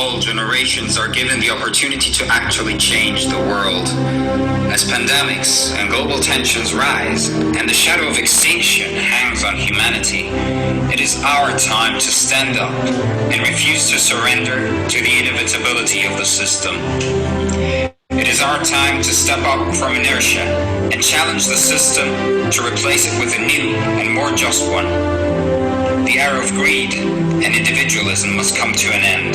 all, generations are given the opportunity to actually change the world. As pandemics and global tensions rise, and the shadow of extinction hangs on humanity, it is our time to stand up and refuse to surrender to the inevitability of the system. It is our time to step up from inertia and challenge the system to replace it with a new and more just one. The era of greed and individualism must come to an end.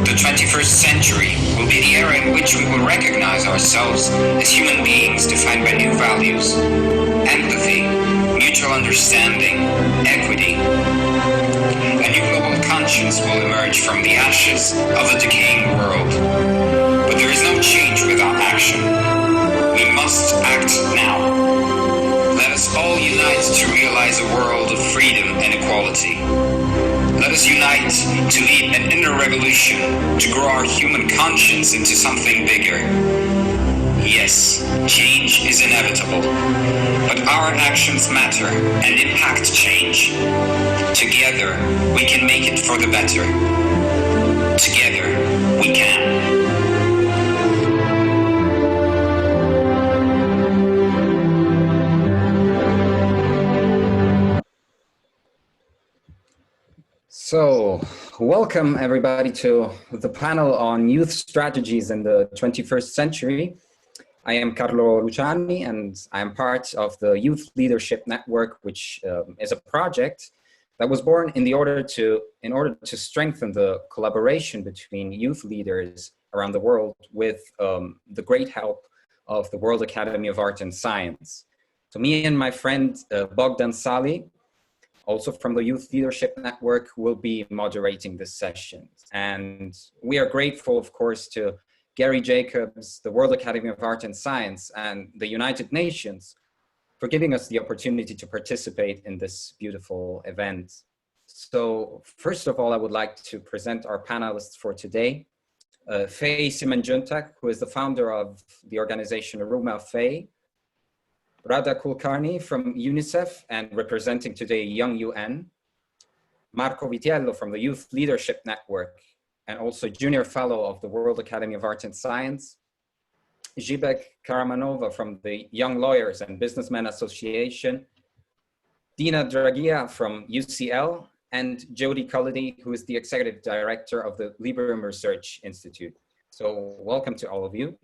The 21st century will be the era in which we will recognize ourselves as human beings defined by new values, empathy, mutual understanding, equity. A new global conscience will emerge from the ashes of a decaying world. But there is no change without action. We must act now. Let us all unite to realize a world of freedom and equality. Let us unite to lead an inner revolution, to grow our human conscience into something bigger. Yes, change is inevitable, but our actions matter and impact change. Together, we can make it for the better. Together, we can. So, welcome everybody to the panel on youth strategies in the 21st century. I am Carlo Luciani and I am part of the Youth Leadership Network, which is a project that was born in order to strengthen the collaboration between youth leaders around the world with the great help of the World Academy of Art and Science. So me and my friend Bogdan Salii, also from the Youth Leadership Network, will be moderating this session. And we are grateful, of course, to Gary Jacobs, the World Academy of Art and Science, and the United Nations for giving us the opportunity to participate in this beautiful event. So first of all, I would like to present our panelists for today. Faye Simanjuntak, who is the founder of the organization Ruma Faye. Radha Kulkarni from UNICEF and representing today Young UN. Marco Vitiello from the Youth Leadership Network and also Junior Fellow of the World Academy of Art and Science. Zhibek Karamanova from the Young Lawyers and Businessmen Association. Dina Dragija from UCL and Jodi, Cullity, who is the Executive Director of the Libreum Research Institute. So welcome to all of you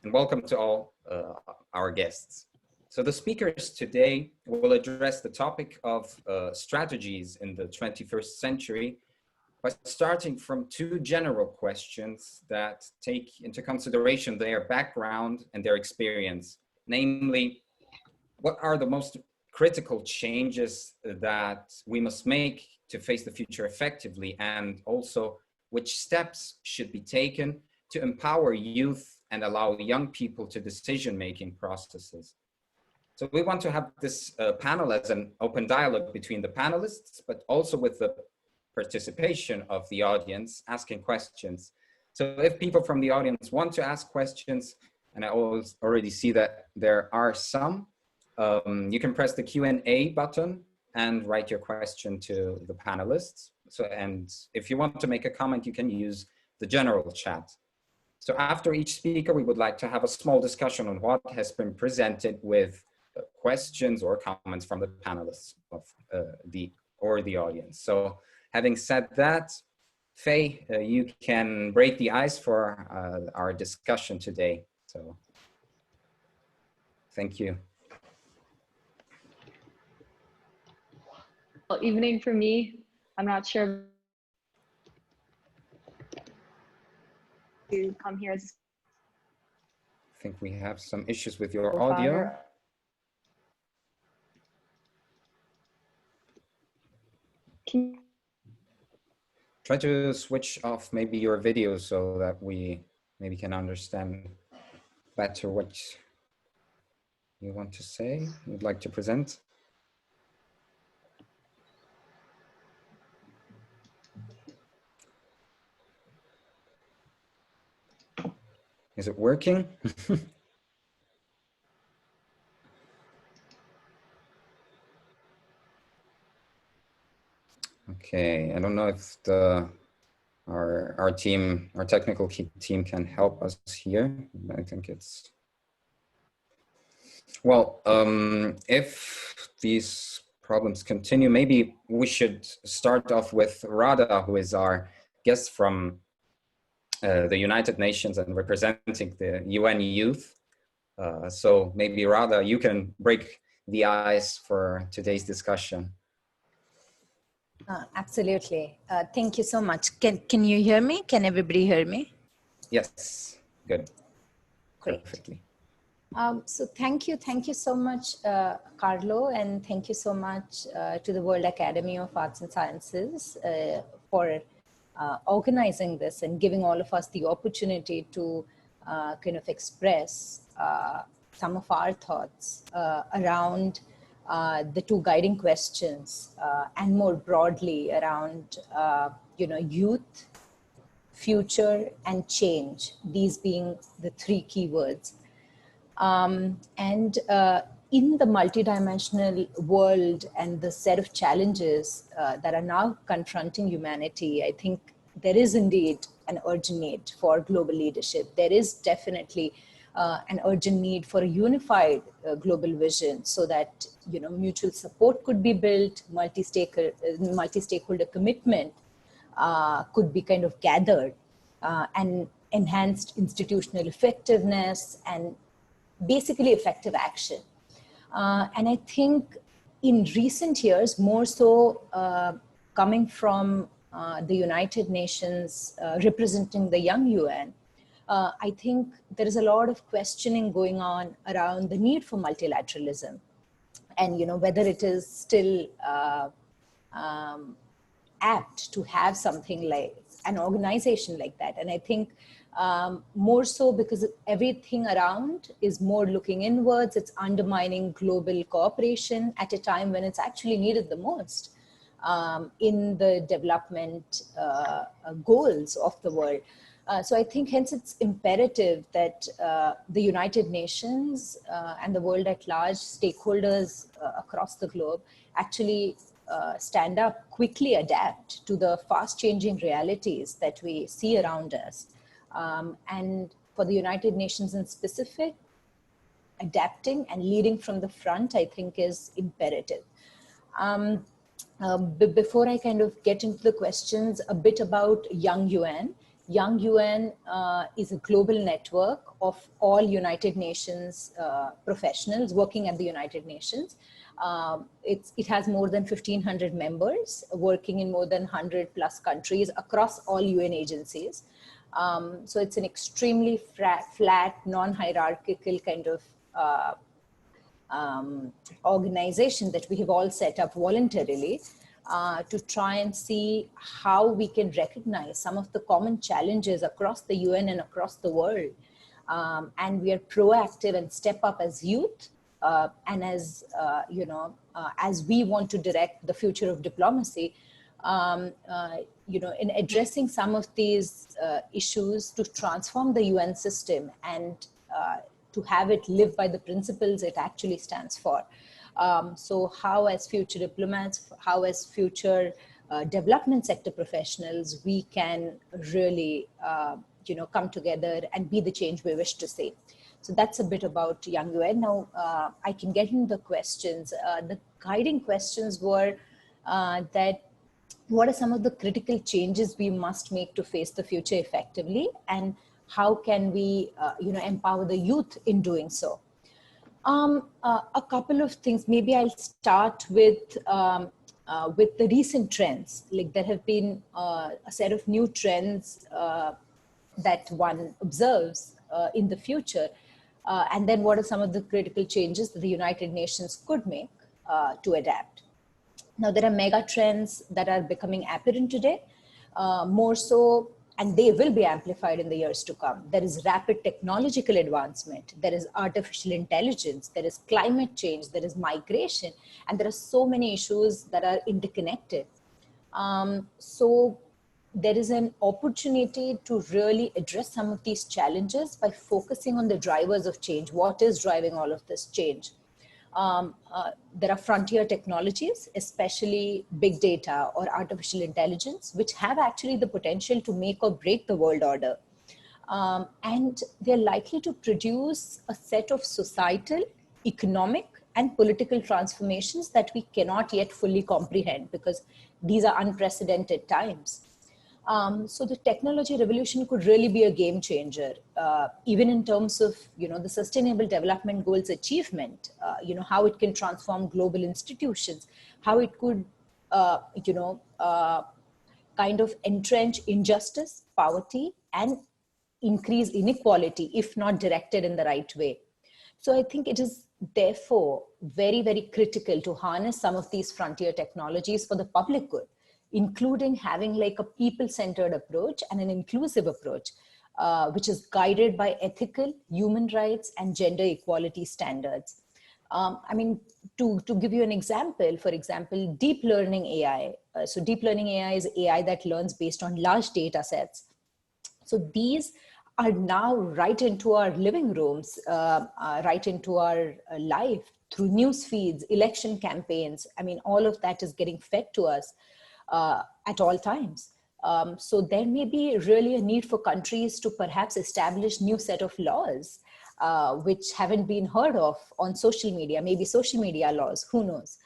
and welcome to all our guests. So the speakers today will address the topic of strategies in the 21st century by starting from two general questions that take into consideration their background and their experience. Namely, what are the most critical changes that we must make to face the future effectively, and also which steps should be taken to empower youth and allow young people to decision-making processes. So we want to have this panel as an open dialogue between the panelists, but also with the participation of the audience asking questions. So if people from the audience want to ask questions, and I already see that there are some, you can press the Q&A button and write your question to the panelists. So, and if you want to make a comment, you can use the general chat. So after each speaker, we would like to have a small discussion on what has been presented with questions or comments from the panelists of the audience. So having said that, Faye, you can break the ice for our discussion today. So thank you. Well, evening for me. I'm not sure to come here. I think we have some issues with your audio. Try to switch off maybe your video so that we maybe can understand better what you want to say, you'd like to present. Is it working? Okay, I don't know if the our team, our technical team can help us here. I think it's, well, if these problems continue, maybe we should start off with Radha, who is our guest from the United Nations and representing the UN Youth. So maybe Radha, you can break the ice for today's discussion. Absolutely. Thank you so much. Can you hear me? Can everybody hear me? Yes, good. Great. Perfectly. So thank you so much, Carlo, and thank you so much to the World Academy of Arts and Sciences for organizing this and giving all of us the opportunity to kind of express some of our thoughts around the two guiding questions and more broadly around youth, future, and change, these being the three key words. In the multidimensional world and the set of challenges that are now confronting humanity, I think there is indeed an urgent need for global leadership. There is definitely an urgent need for a unified global vision so that mutual support could be built, multi-stakeholder commitment could be kind of gathered, and enhanced institutional effectiveness and basically effective action. And I think in recent years, more so coming from the United Nations representing the young UN, I think there is a lot of questioning going on around the need for multilateralism and whether it is still apt to have something like an organization like that. And I think more so because everything around is more looking inwards, it's undermining global cooperation at a time when it's actually needed the most in the development goals of the world. So I think hence it's imperative that the United Nations and the world at large, stakeholders across the globe actually stand up, quickly adapt to the fast changing realities that we see around us. And for the United Nations in specific, adapting and leading from the front, I think is imperative. Before I kind of get into the questions, a bit about Young UN. Young UN is a global network of all United Nations professionals working at the United Nations. It has more than 1,500 members working in more than 100 plus countries across all UN agencies. So it's an extremely flat, non-hierarchical kind of organization that we have all set up voluntarily to try and see how we can recognize some of the common challenges across the UN and across the world. And we are proactive and step up as youth and as, as we want to direct the future of diplomacy, in addressing some of these issues to transform the UN system and to have it live by the principles it actually stands for. So how as future diplomats, how as future development sector professionals, we can really, come together and be the change we wish to see. So that's a bit about Young UN. Now I can get into the questions. The guiding questions were that what are some of the critical changes we must make to face the future effectively, and how can we, empower the youth in doing so? A couple of things. Maybe I'll start with the recent trends. Like there have been a set of new trends that one observes in the future, and then what are some of the critical changes that the United Nations could make to adapt? Now, there are mega trends that are becoming apparent today, more so, and they will be amplified in the years to come. There is rapid technological advancement, there is artificial intelligence, there is climate change, there is migration, and there are so many issues that are interconnected. So there is an opportunity to really address some of these challenges by focusing on the drivers of change. What is driving all of this change? There are frontier technologies, especially big data or artificial intelligence, which have actually the potential to make or break the world order. And they're likely to produce a set of societal, economic, and political transformations that we cannot yet fully comprehend because these are unprecedented times. So the technology revolution could really be a game changer, even in terms of, the Sustainable Development Goals achievement, how it can transform global institutions, how it could, kind of entrench injustice, poverty, and increase inequality if not directed in the right way. So I think it is therefore very, very critical to harness some of these frontier technologies for the public good, including having like a people-centered approach and an inclusive approach, which is guided by ethical, human rights, and gender equality standards. I mean, to give you an example, for example, deep learning AI. So deep learning AI is AI that learns based on large data sets. So these are now right into our living rooms, right into our life through news feeds, election campaigns. I mean, all of that is getting fed to us at all times. So there may be really a need for countries to perhaps establish new set of laws, which haven't been heard of on social media, maybe social media laws, who knows?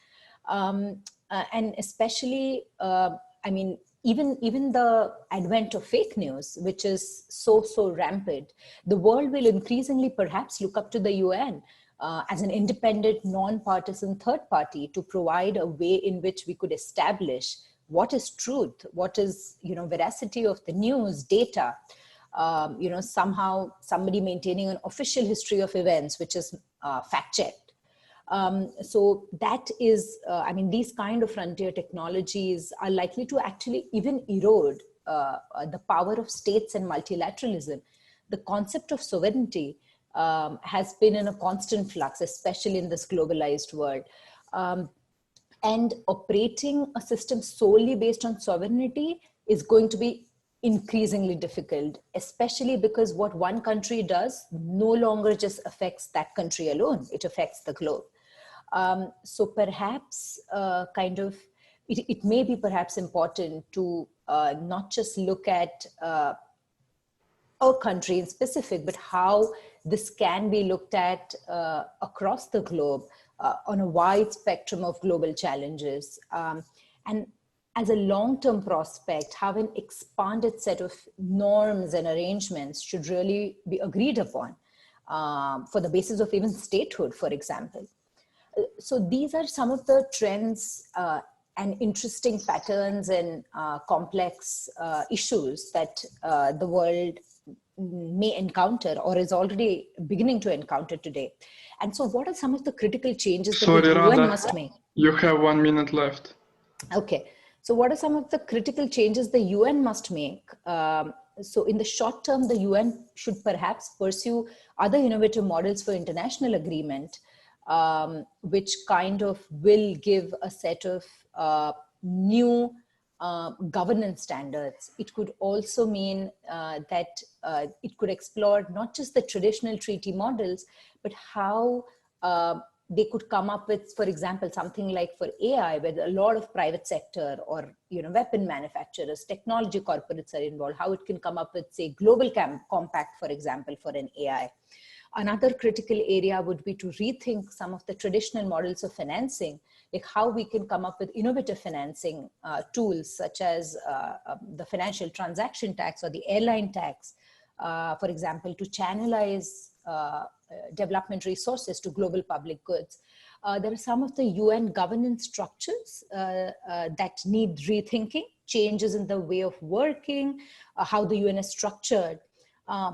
And especially, I mean, even the advent of fake news, which is so rampant, the world will increasingly perhaps look up to the UN as an independent, non-partisan third party to provide a way in which we could establish what is truth, what is, veracity of the news, data, somehow somebody maintaining an official history of events, which is fact-checked. So that is, I mean, these kind of frontier technologies are likely to actually even erode the power of states and multilateralism. The concept of sovereignty has been in a constant flux, especially in this globalized world. And operating a system solely based on sovereignty is going to be increasingly difficult, especially because what one country does no longer just affects that country alone, it affects the globe. So perhaps it may be perhaps important to not just look at a country in specific, but how this can be looked at across the globe on a wide spectrum of global challenges. And as a long-term prospect, how an expanded set of norms and arrangements should really be agreed upon for the basis of even statehood, for example. So these are some of the trends and interesting patterns and complex issues that the world may encounter or is already beginning to encounter today. And so what are some of the critical changes that the UN Radha, must make? You have 1 minute left. Okay. So what are some of the critical changes the UN must make? So in the short term, the UN should perhaps pursue other innovative models for international agreement, which kind of will give a set of new governance standards. It could also mean that it could explore not just the traditional treaty models, but how they could come up with, for example, something like for AI, where a lot of private sector or weapon manufacturers, technology corporates are involved, how it can come up with, say, global compact, for example, for an AI. Another critical area would be to rethink some of the traditional models of financing, like how we can come up with innovative financing tools, such as the financial transaction tax or the airline tax, for example, to channelize development resources to global public goods. There are some of the UN governance structures that need rethinking, changes in the way of working, how the UN is structured.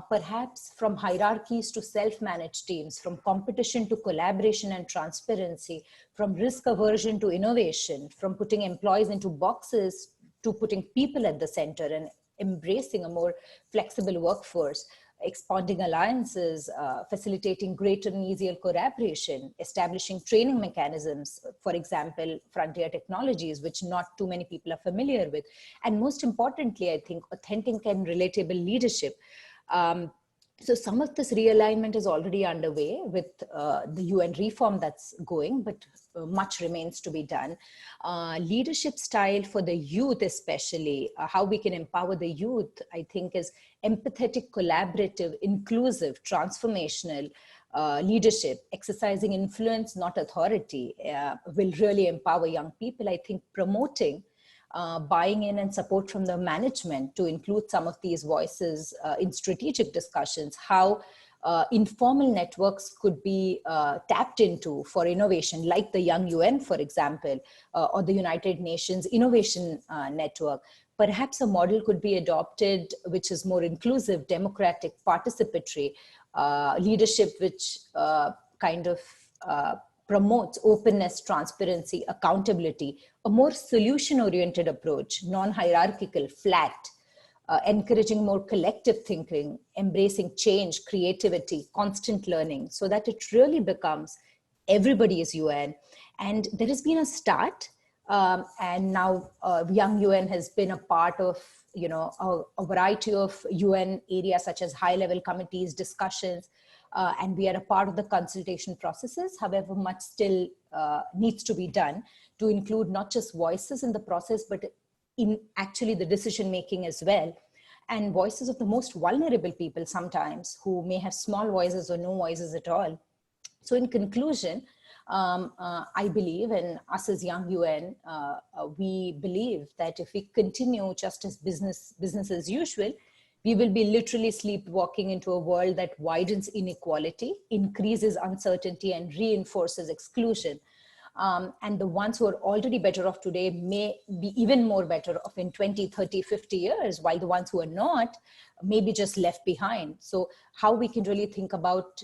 Perhaps from hierarchies to self-managed teams, from competition to collaboration and transparency, from risk aversion to innovation, from putting employees into boxes to putting people at the center and embracing a more flexible workforce, expanding alliances, facilitating greater and easier collaboration, establishing training mechanisms, for example, frontier technologies, which not too many people are familiar with. And most importantly, I think authentic and relatable leadership. So some of this realignment is already underway with the UN reform that's going, but much remains to be done. Leadership style for the youth, especially, how we can empower the youth, I think is empathetic, collaborative, inclusive, transformational leadership, exercising influence, not authority, will really empower young people. I think promoting buying in and support from the management to include some of these voices in strategic discussions, how informal networks could be tapped into for innovation, like the Young UN, for example, or the United Nations Innovation Network. Perhaps a model could be adopted which is more inclusive, democratic, participatory leadership, which kind of promotes openness, transparency, accountability, a more solution-oriented approach, non-hierarchical, flat, encouraging more collective thinking, embracing change, creativity, constant learning, so that it really becomes everybody is UN. And there has been a start, and now Young UN has been a part of, you know, a variety of UN areas such as high-level committees, discussions, and we are a part of the consultation processes. However, much still needs to be done to include not just voices in the process, but in actually the decision-making as well. And voices of the most vulnerable people sometimes, who may have small voices or no voices at all. So in conclusion, I believe, and us as Young UN, we believe that if we continue just as business as usual, we will be literally sleepwalking into a world that widens inequality, increases uncertainty, and reinforces exclusion. And the ones who are already better off today may be even more better off in 20, 30, 50 years, while the ones who are not may be just left behind. So how we can really think about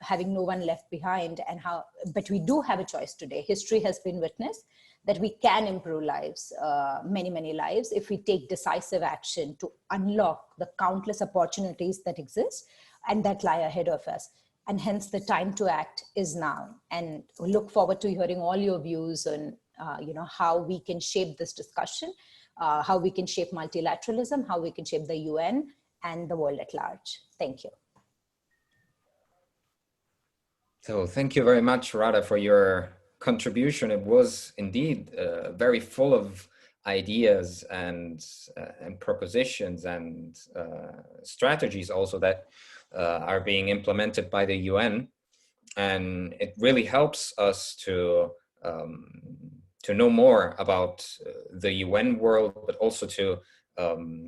having no one left behind, and how, but we do have a choice today. History has been witness that we can improve lives, many, many lives, if we take decisive action to unlock the countless opportunities that exist and that lie ahead of us. And hence the time to act is now. And we look forward to hearing all your views on you know, how we can shape this discussion, how we can shape multilateralism, how we can shape the UN and the world at large. Thank you. So thank you very much, Radha, for your contribution. It was indeed very full of ideas and propositions and strategies also that are being implemented by the UN, and it really helps us to know more about the UN world, but also to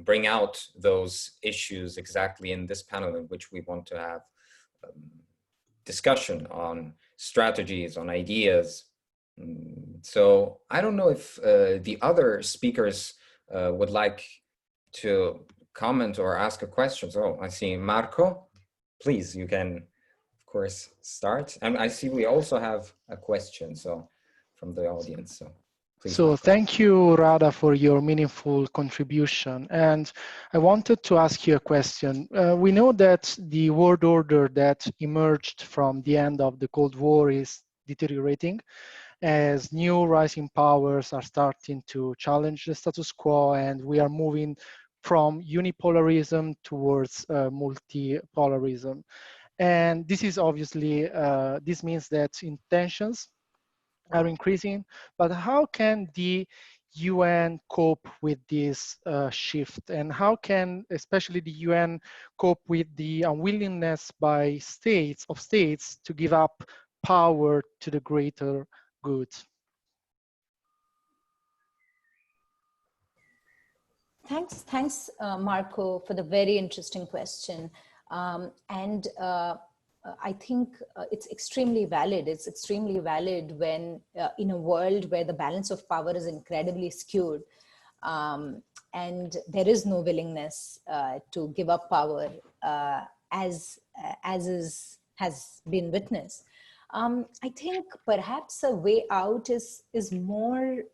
bring out those issues exactly in this panel, in which we want to have discussion on strategies, on ideas. So I don't know if the other speakers would like to comment or ask a question. So I see Marco. Please, you can, of course, start. And I see we also have a question, so from the audience. So please. So thank you, Radha, for your meaningful contribution. And I wanted to ask you a question. We know that the world order that emerged from the end of the Cold War is deteriorating, as new rising powers are starting to challenge the status quo, and we are moving from unipolarism towards multipolarism. And this is obviously, this means that intentions are increasing, but how can the UN cope with this shift? And how can especially the UN cope with the unwillingness by states to give up power to the greater good? Thanks, Marco, for the very interesting question. I think it's extremely valid. It's extremely valid when in a world where the balance of power is incredibly skewed, and there is no willingness to give up power as has been witnessed. I think perhaps a way out is more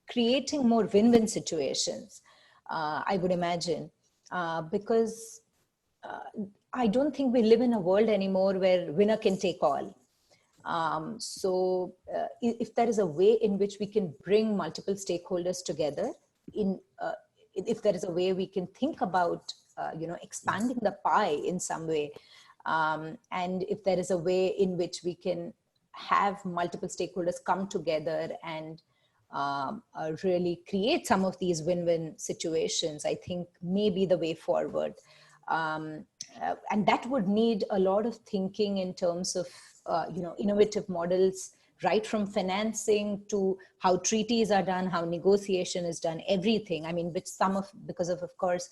creating more win-win situations. I would imagine, because I don't think we live in a world anymore where winner can take all. So if there is a way in which we can bring multiple stakeholders together, if there is a way we can think about expanding the pie in some way. And if there is a way in which we can have multiple stakeholders come together and really create some of these win-win situations, I think may be the way forward. And that would need a lot of thinking in terms of, innovative models, right from financing to how treaties are done, how negotiation is done, everything. I mean, because of course,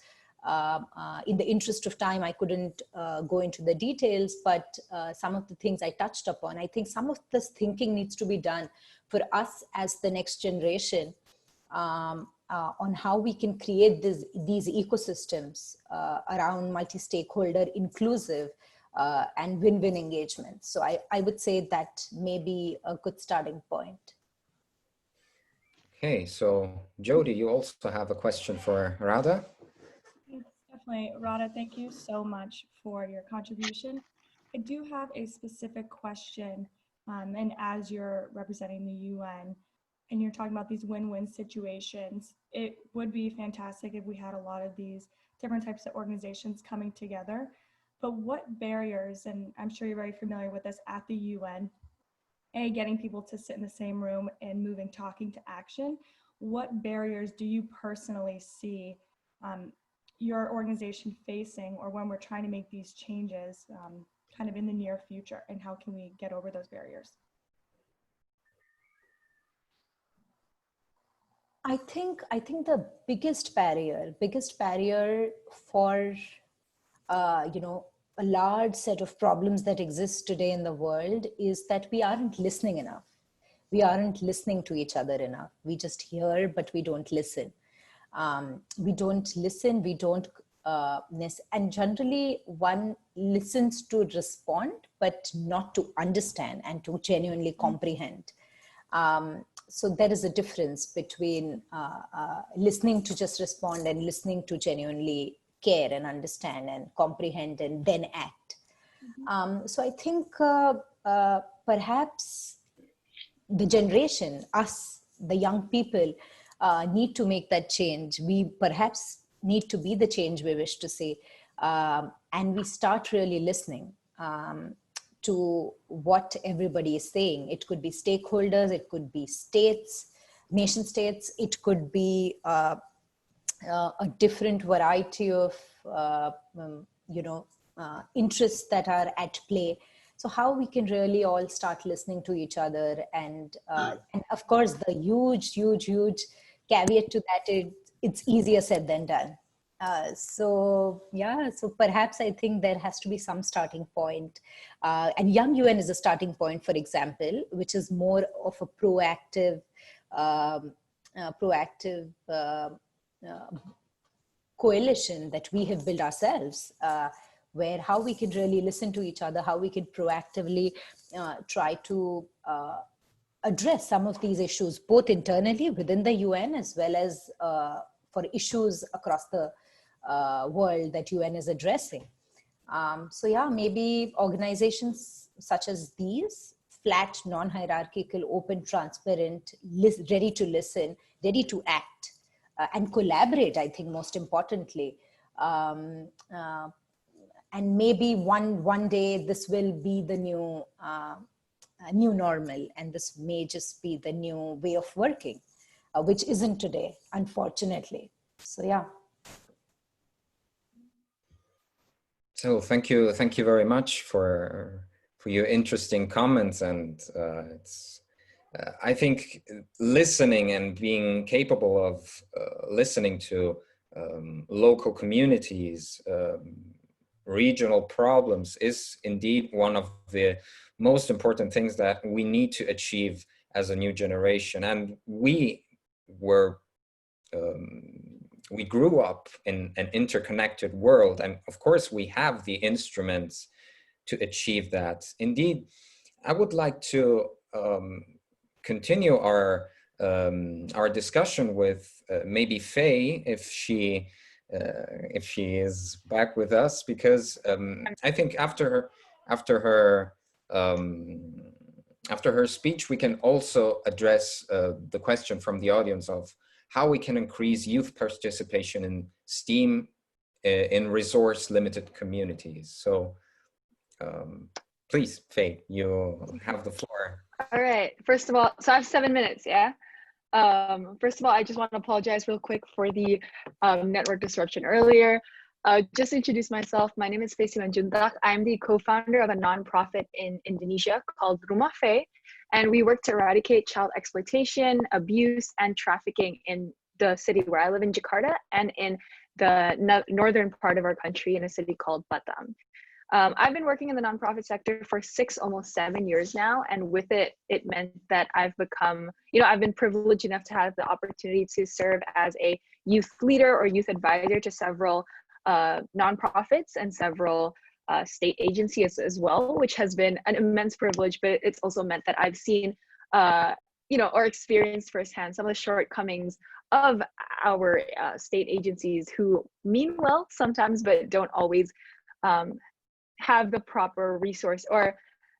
in the interest of time, I couldn't go into the details, but some of the things I touched upon, I think some of this thinking needs to be done for us as the next generation on how we can create these ecosystems around multi-stakeholder, inclusive, and win-win engagement. So I would say that may be a good starting point. Okay, so Jodi, you also have a question for Radha? Definitely. Radha, thank you so much for your contribution. I do have a specific question, and as you're representing the UN and you're talking about these win-win situations, it would be fantastic if we had a lot of these different types of organizations coming together. But what barriers, and I'm sure you're very familiar with this at the UN, getting people to sit in the same room and moving talking to action, what barriers do you personally see your organization facing, or when we're trying to make these changes kind of in the near future, and how can we get over those barriers? I think the biggest barrier for a large set of problems that exist today in the world is that we aren't listening enough. We aren't listening to each other enough. We just hear, but we don't listen. We don't listen, we don't, and generally one listens to respond, but not to understand and to genuinely comprehend. So there is a difference between listening to just respond and listening to genuinely care and understand and comprehend and then act. So I think perhaps the generation, us, the young people, need to make that change. We perhaps need to be the change we wish to see. And we start really listening to what everybody is saying. It could be stakeholders, it could be states, nation states, it could be a different variety of interests that are at play. So how we can really all start listening to each other, and of course the huge caveat to that, it's easier said than done. So perhaps I think there has to be some starting point, and Young UN is a starting point, for example, which is more of a proactive coalition that we have built ourselves, where how we can really listen to each other, how we can proactively try to address some of these issues, both internally within the UN as well as for issues across the world that UN is addressing. So yeah, maybe organizations such as these, flat, non-hierarchical, open, transparent, ready to listen, ready to act, and collaborate, I think most importantly. And maybe one day this will be the new normal, and this may just be the new way of working, which isn't today, unfortunately. So yeah. So thank you very much for your interesting comments, and I think listening and being capable of listening to local communities, regional problems is indeed one of the most important things that we need to achieve as a new generation. And we grew up in an interconnected world, and of course we have the instruments to achieve that. Indeed, I would like to continue our discussion with maybe Faye, if she is back with us, because I think after her speech, we can also address the question from the audience of how we can increase youth participation in STEAM in resource limited communities. So please, Faye, you have the floor. All right. First of all, so I have 7 minutes, yeah? First of all, I just want to apologize real quick for the network disruption earlier. Just to introduce myself, my name is Faye Simanjuntak. I'm the co-founder of a nonprofit in Indonesia called Ruma, Faye, and we work to eradicate child exploitation, abuse, and trafficking in the city where I live in Jakarta and in the northern part of our country in a city called Batam. I've been working in the nonprofit sector for almost 7 years now, and with it, it meant that I've become, I've been privileged enough to have the opportunity to serve as a youth leader or youth advisor to several nonprofits and several state agencies as well, which has been an immense privilege, but it's also meant that I've seen, or experienced firsthand some of the shortcomings of our state agencies who mean well sometimes, but don't always have the proper resource or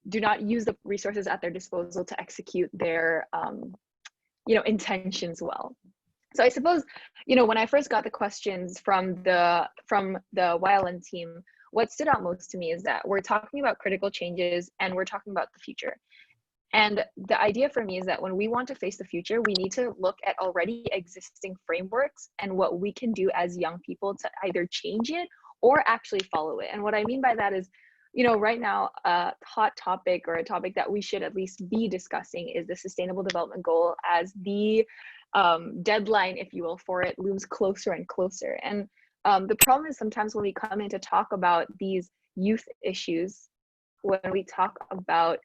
do not use the resources at their disposal to execute their, intentions well. So I suppose, when I first got the questions from the YLN team, what stood out most to me is that we're talking about critical changes and we're talking about the future. And the idea for me is that when we want to face the future, we need to look at already existing frameworks and what we can do as young people to either change it or actually follow it. And what I mean by that is, right now, a hot topic or a topic that we should at least be discussing is the Sustainable Development Goal, as the deadline, if you will, for it looms closer and closer. And the problem is sometimes when we come in to talk about these youth issues, when we talk about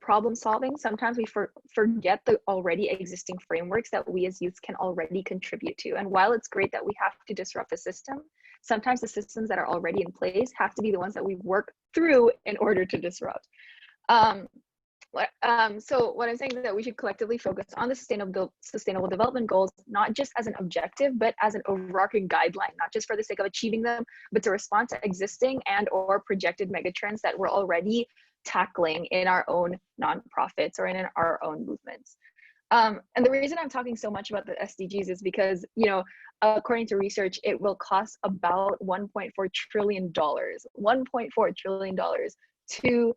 problem solving, sometimes we forget the already existing frameworks that we as youths can already contribute to. And while it's great that we have to disrupt the system, sometimes the systems that are already in place have to be the ones that we work through in order to disrupt. So what I'm saying is that we should collectively focus on the sustainable development goals, not just as an objective, but as an overarching guideline, not just for the sake of achieving them, but to respond to existing and or projected megatrends that we're already tackling in our own nonprofits or in our own movements. And the reason I'm talking so much about the SDGs is because, according to research, it will cost about $1.4 trillion to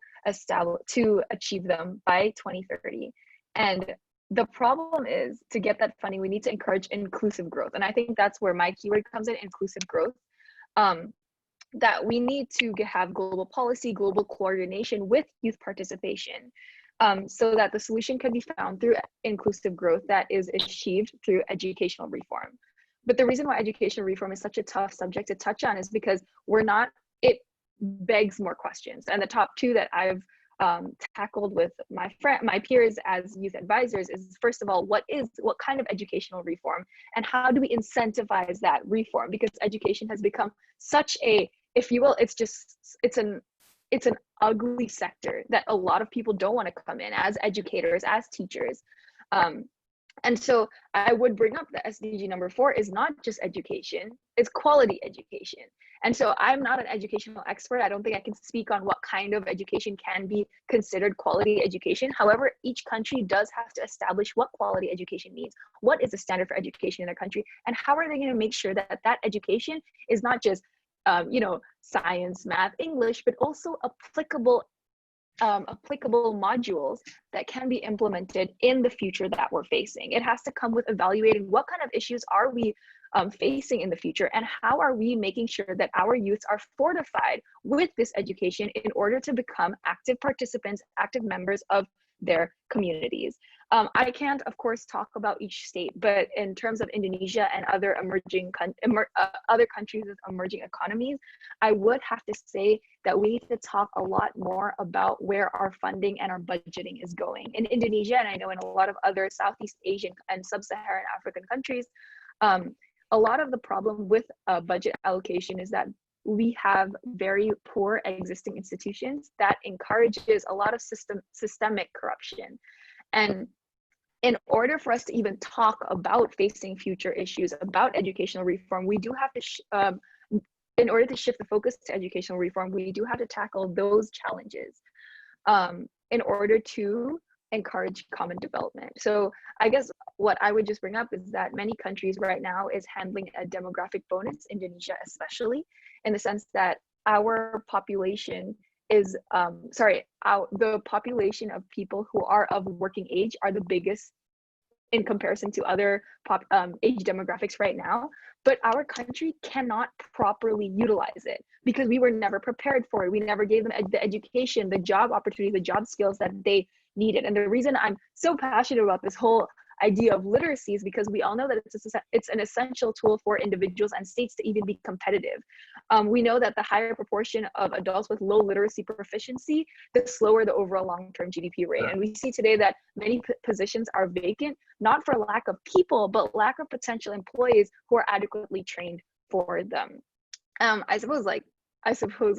achieve them by 2030. And the problem is, to get that funding, we need to encourage inclusive growth. And I think that's where my keyword comes in, inclusive growth. That we need to have global policy, global coordination with youth participation, so that the solution can be found through inclusive growth that is achieved through educational reform. But the reason why educational reform is such a tough subject to touch on is because it begs more questions. And the top two that I've tackled with my peers as youth advisors is, first of all, what kind of educational reform and how do we incentivize that reform? Because education has become such a, if you will, it's an ugly sector that a lot of people don't want to come in as educators, as teachers. And so I would bring up the SDG number 4 is not just education, it's quality education. And so I'm not an educational expert. I don't think I can speak on what kind of education can be considered quality education. However, each country does have to establish what quality education means. What is the standard for education in their country? And how are they going to make sure that that education is not just, science, math, English, but also applicable modules that can be implemented in the future that we're facing. It has to come with evaluating what kind of issues are we facing in the future, and how are we making sure that our youths are fortified with this education in order to become active participants, active members of their communities. I can't, of course, talk about each state, but in terms of Indonesia and other other countries with emerging economies, I would have to say that we need to talk a lot more about where our funding and our budgeting is going. In Indonesia, and I know in a lot of other Southeast Asian and Sub-Saharan African countries, a lot of the problem with budget allocation is that we have very poor existing institutions that encourages a lot of systemic corruption. And in order for us to even talk about facing future issues, about educational reform, we do have to, in order to shift the focus to educational reform, we do have to tackle those challenges in order to encourage common development. So I guess what I would just bring up is that many countries right now is handling a demographic bonus, Indonesia especially, in the sense that our population is, the population of people who are of working age are the biggest in comparison to other age demographics right now, but our country cannot properly utilize it because we were never prepared for it. We never gave them the education, the job opportunities, the job skills that they needed. And the reason I'm so passionate about this whole idea of literacy is because we all know that it's an essential tool for individuals and states to even be competitive. We know that the higher proportion of adults with low literacy proficiency, the slower the overall long-term GDP rate. And we see today that many positions are vacant, not for lack of people, but lack of potential employees who are adequately trained for them. I suppose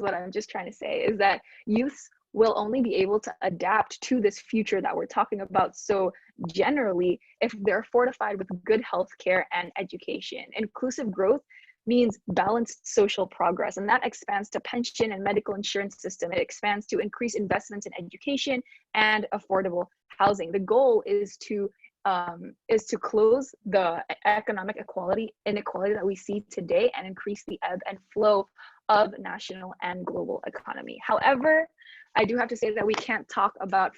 what I'm just trying to say is that youths will only be able to adapt to this future that we're talking about so generally if they're fortified with good healthcare and education. Inclusive growth means balanced social progress, and that expands to pension and medical insurance system. It expands to increase investments in education and affordable housing. The goal is to close the economic inequality that we see today and increase the ebb and flow of national and global economy. However, I do have to say that we can't talk about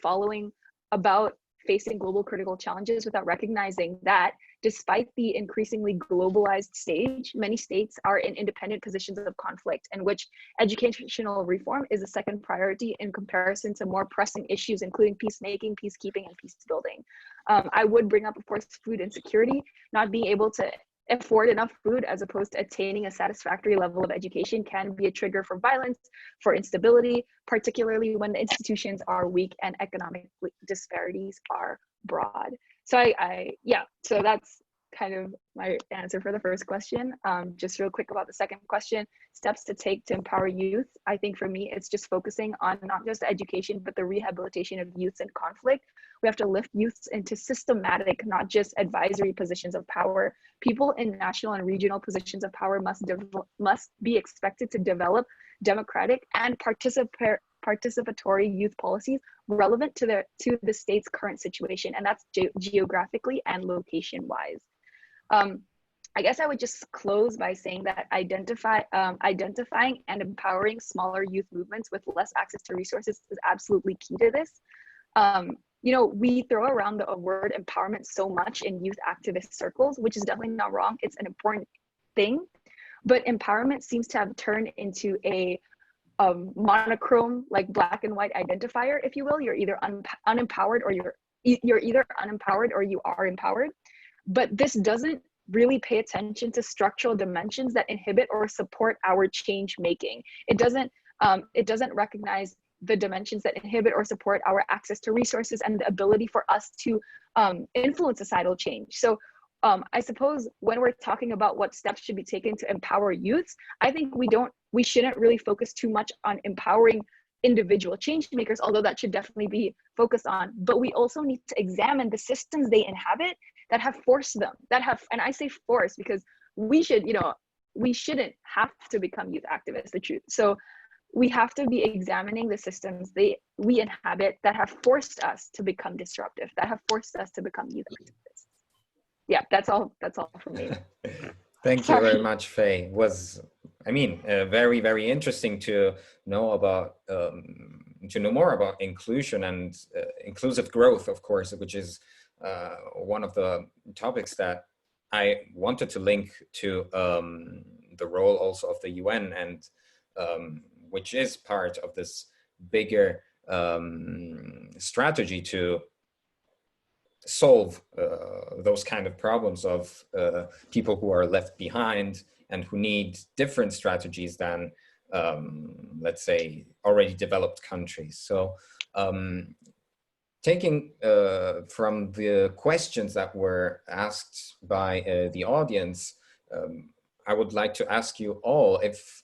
facing global critical challenges without recognizing that despite the increasingly globalized stage, many states are in independent positions of conflict in which educational reform is a second priority in comparison to more pressing issues, including peacemaking, peacekeeping, and peace building. I would bring up, of course, food insecurity. Not being able to afford enough food as opposed to attaining a satisfactory level of education can be a trigger for violence, for instability, particularly when the institutions are weak and economic disparities are broad. So so that's kind of my answer for the first question. Just real quick about the second question, steps to take to empower youth. I think for me, it's just focusing on not just education, but the rehabilitation of youths in conflict. We have to lift youths into systematic, not just advisory positions of power. People in national and regional positions of power must be expected to develop democratic and participatory youth policies relevant to the state's current situation, and that's geographically and location wise. I guess I would just close by saying that identifying and empowering smaller youth movements with less access to resources is absolutely key to this. We throw around the word empowerment so much in youth activist circles, which is definitely not wrong. It's an important thing, but empowerment seems to have turned into a monochrome, like black and white identifier, if you will. You're either unempowered or you're either unempowered or you are empowered. But this doesn't really pay attention to structural dimensions that inhibit or support our change making. It doesn't recognize the dimensions that inhibit or support our access to resources and the ability for us to influence societal change. So I suppose when we're talking about what steps should be taken to empower youths, I think we shouldn't really focus too much on empowering individual change makers, although that should definitely be focused on, but we also need to examine the systems they inhabit that have forced them, and I say forced because we shouldn't have to become youth activists, the truth. So we have to be examining the systems we inhabit that have forced us to become disruptive, that have forced us to become youth activists. Yeah, that's all from me. Thank you very much, Faye. Was, very, very interesting to know about, to know more about inclusion and inclusive growth, of course, which is one of the topics that I wanted to link to the role also of the UN, and which is part of this bigger strategy to solve those kind of problems of people who are left behind and who need different strategies than, let's say, already developed countries. So taking from the questions that were asked by the audience, I would like to ask you all if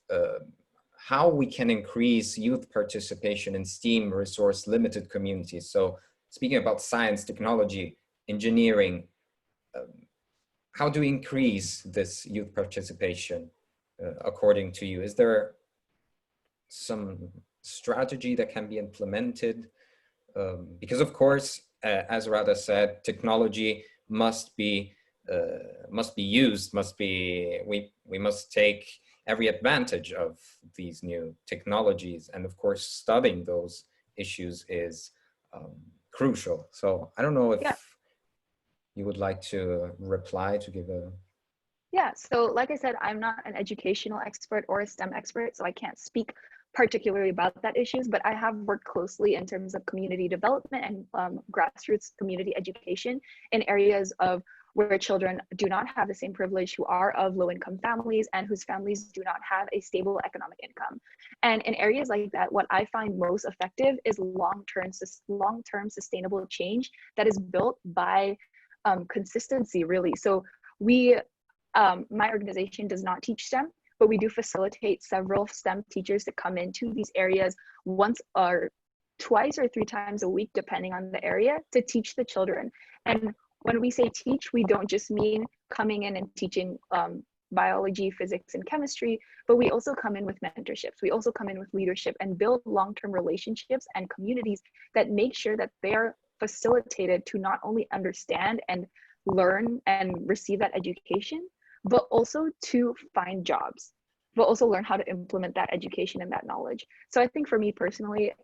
how we can increase youth participation in STEAM resource limited communities. So speaking about science, technology, engineering, how do we increase this youth participation according to you? Is there some strategy that can be implemented? Because of course, as Radha said, technology must be used. We must take every advantage of these new technologies, and of course, studying those issues is crucial. So I don't know if you would like to reply to give a. Yeah, so like I said, I'm not an educational expert or a STEM expert, so I can't speak particularly about that issues, but I have worked closely in terms of community development and grassroots community education in areas of where children do not have the same privilege, who are of low-income families and whose families do not have a stable economic income. And in areas like that, what I find most effective is long-term sustainable change that is built by consistency, really. So my organization does not teach STEM, but we do facilitate several STEM teachers to come into these areas once or twice or 3 times a week, depending on the area, to teach the children. And when we say teach, we don't just mean coming in and teaching biology, physics, and chemistry, but we also come in with mentorships. We also come in with leadership and build long-term relationships and communities that make sure that they're facilitated to not only understand and learn and receive that education, but also to find jobs, but also learn how to implement that education and that knowledge. So I think for me personally,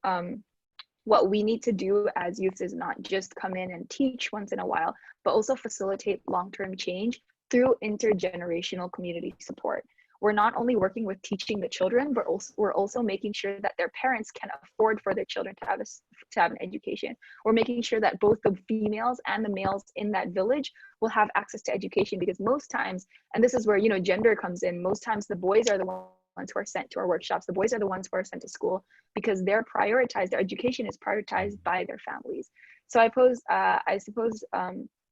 what we need to do as youths is not just come in and teach once in a while, but also facilitate long-term change through intergenerational community support. We're not only working with teaching the children, but we're also making sure that their parents can afford for their children to have an education. We're making sure that both the females and the males in that village will have access to education, because most times, and this is where, you know, gender comes in, most times the boys are the ones who are sent to our workshops. The boys are the ones who are sent to school because their education is prioritized by their families. So I suppose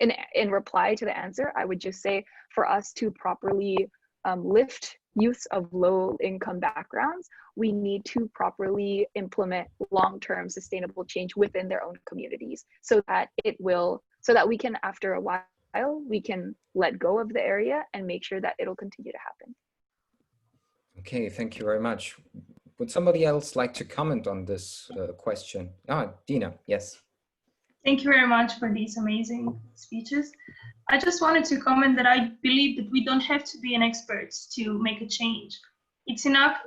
in reply to the answer, I would just say for us to properly lift youths of low income backgrounds, we need to properly implement long-term sustainable change within their own communities, so that we can, after a while, we can let go of the area and make sure that it'll continue to happen. Okay, thank you very much. Would somebody else like to comment on this question? Dina, yes. Thank you very much for these amazing speeches. I just wanted to comment that I believe that we don't have to be an expert to make a change. It's enough,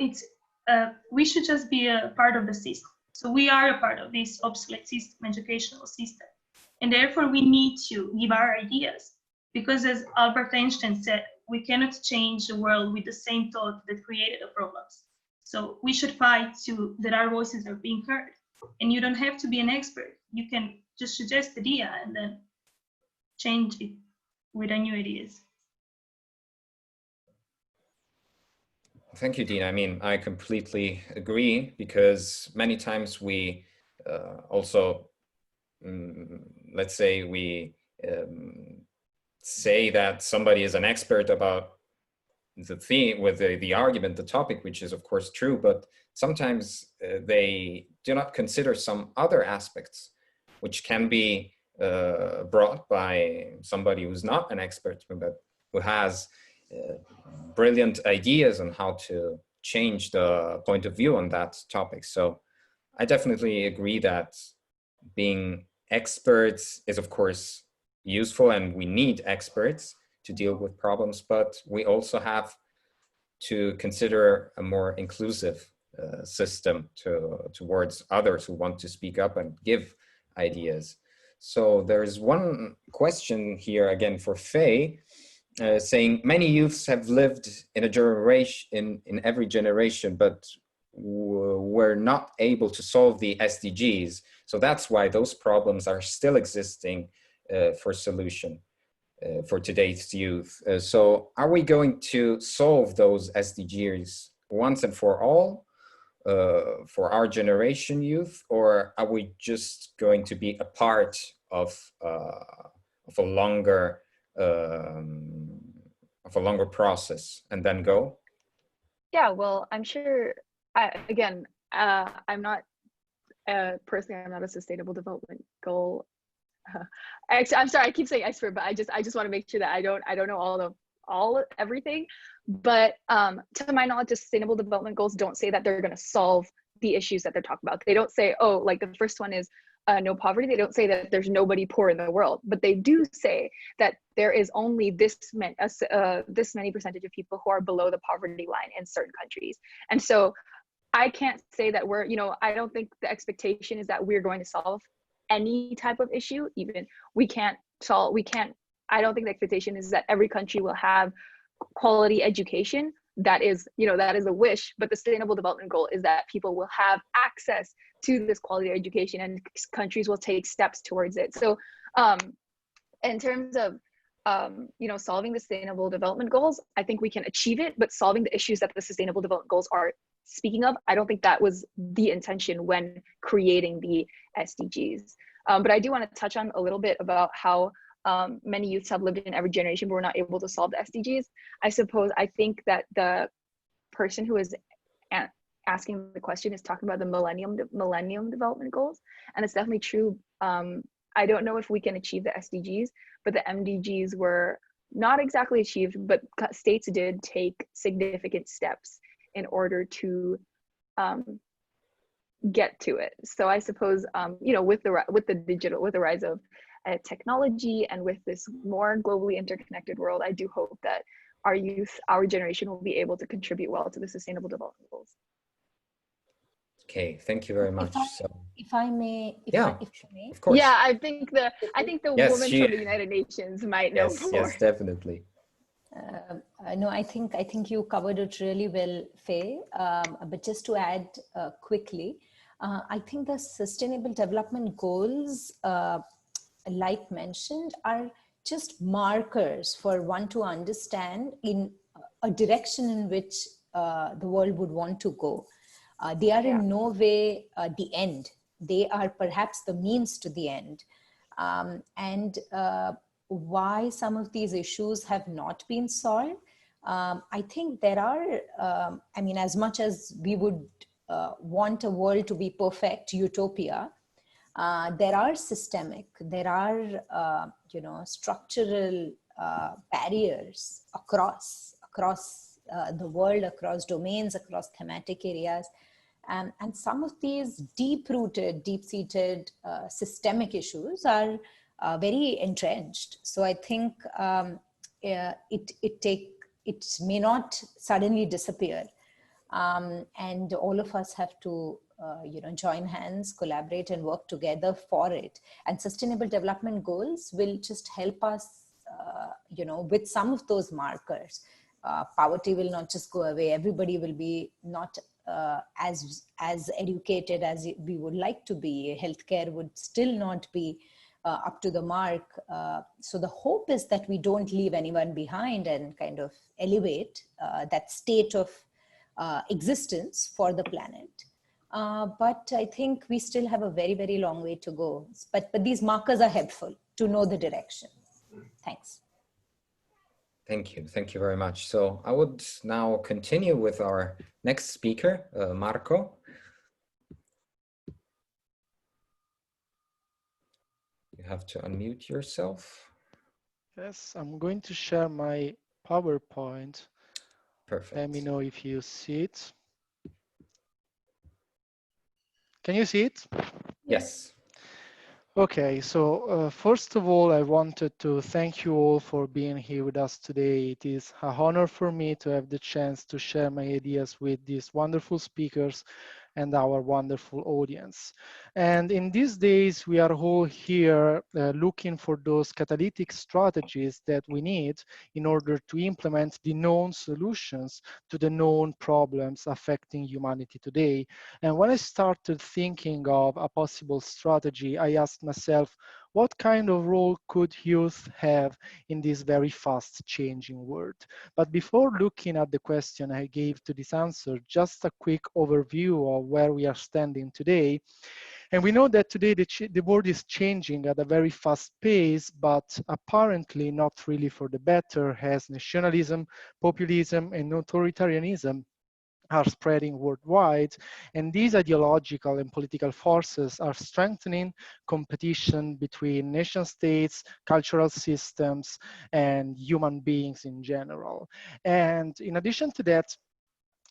we should just be a part of the system. So we are a part of this obsolete system, educational system. And therefore we need to give our ideas, because as Albert Einstein said, we cannot change the world with the same thought that created the problems. So we should fight that our voices are being heard. And you don't have to be an expert. You can just suggest the idea and then change it with new ideas. Thank you, Dina. I mean, I completely agree, because many times we also, let's say we say that somebody is an expert about the theme, with the argument, the topic, which is of course true, but sometimes they do not consider some other aspects which can be brought by somebody who's not an expert, but who has brilliant ideas on how to change the point of view on that topic. So I definitely agree that being experts is of course useful, and we need experts to deal with problems, but we also have to consider a more inclusive system towards others who want to speak up and give ideas. So there's one question here again for Faye, saying many youths have lived in a generation, in every generation, but were not able to solve the SDGs. So that's why those problems are still existing for solution for today's youth. So are we going to solve those SDGs once and for all for our generation youth, or are we just going to be a part of a longer process and then go? Yeah, well, I'm sure. I'm not personally. I'm not a sustainable development goal. I'm sorry, I keep saying expert, but I just want to make sure that I don't know everything. But to my knowledge, the sustainable development goals don't say that they're going to solve the issues that they're talking about. They don't say, oh, like the first one is no poverty. They don't say that there's nobody poor in the world, but they do say that there is only this many percentage of people who are below the poverty line in certain countries. And so I can't say that we're, you know, I don't think the expectation is that we're going to solve any type of issue. Even I don't think the expectation is that every country will have quality education. That is, you know, that is a wish, but the Sustainable Development Goal is that people will have access to this quality education and countries will take steps towards it. So in terms of, you know, solving the Sustainable Development Goals, I think we can achieve it, but solving the issues that the Sustainable Development Goals are speaking of, I don't think that was the intention when creating the SDGs. But I do want to touch on a little bit about how many youths have lived in every generation, but we're not able to solve the SDGs. I think that the person who is asking the question is talking about the Millennium Development Goals, and it's definitely true. I don't know if we can achieve the SDGs, but the MDGs were not exactly achieved, but states did take significant steps in order to get to it. So I suppose, you know, with the rise of technology and with this more globally interconnected world, I do hope that our youth, our generation, will be able to contribute well to the Sustainable Development Goals. Okay, thank you very much. If I may, of course. Yeah, I think the Yes, woman from the United Nations might know more. Yes, definitely. No, I think you covered it really well, Faye. But just to add quickly, I think the Sustainable Development Goals, like mentioned, are just markers for one to understand in a direction in which the world would want to go. They are in no way the end. They are perhaps the means to the end. And why some of these issues have not been solved, I think there are, I mean, as much as we would want a world to be perfect, utopia, there are systemic, there are, you know, structural barriers across the world, across domains, across thematic areas. And some of these deep-rooted, deep-seated systemic issues are very entrenched. So I think it may not suddenly disappear. And all of us have to you know, join hands, collaborate, and work together for it. And Sustainable Development Goals will just help us, you know, with some of those markers. Poverty will not just go away. Everybody will be not as educated as we would like to be. Healthcare would still not be up to the mark. So the hope is that we don't leave anyone behind and kind of elevate that state of existence for the planet. But I think we still have a very, very long way to go. But these markers are helpful to know the direction. Thanks. Thank you. Thank you very much. So I would now continue with our next speaker, Marco. You have to unmute yourself. Yes, I'm going to share my PowerPoint. Perfect. Let me know if you see it. Can you see it? Yes. Okay, so first of all, I wanted to thank you all for being here with us today. It is an honor for me to have the chance to share my ideas with these wonderful speakers and our wonderful audience. And in these days, we are all here looking for those catalytic strategies that we need in order to implement the known solutions to the known problems affecting humanity today. And when I started thinking of a possible strategy, I asked myself, what kind of role could youth have in this very fast changing world? But before looking at the question I gave to this answer, just a quick overview of where we are standing today. And we know that today the world is changing at a very fast pace, but apparently not really for the better, as nationalism, populism, and authoritarianism are spreading worldwide, and these ideological and political forces are strengthening competition between nation states, cultural systems, and human beings in general. And in addition to that,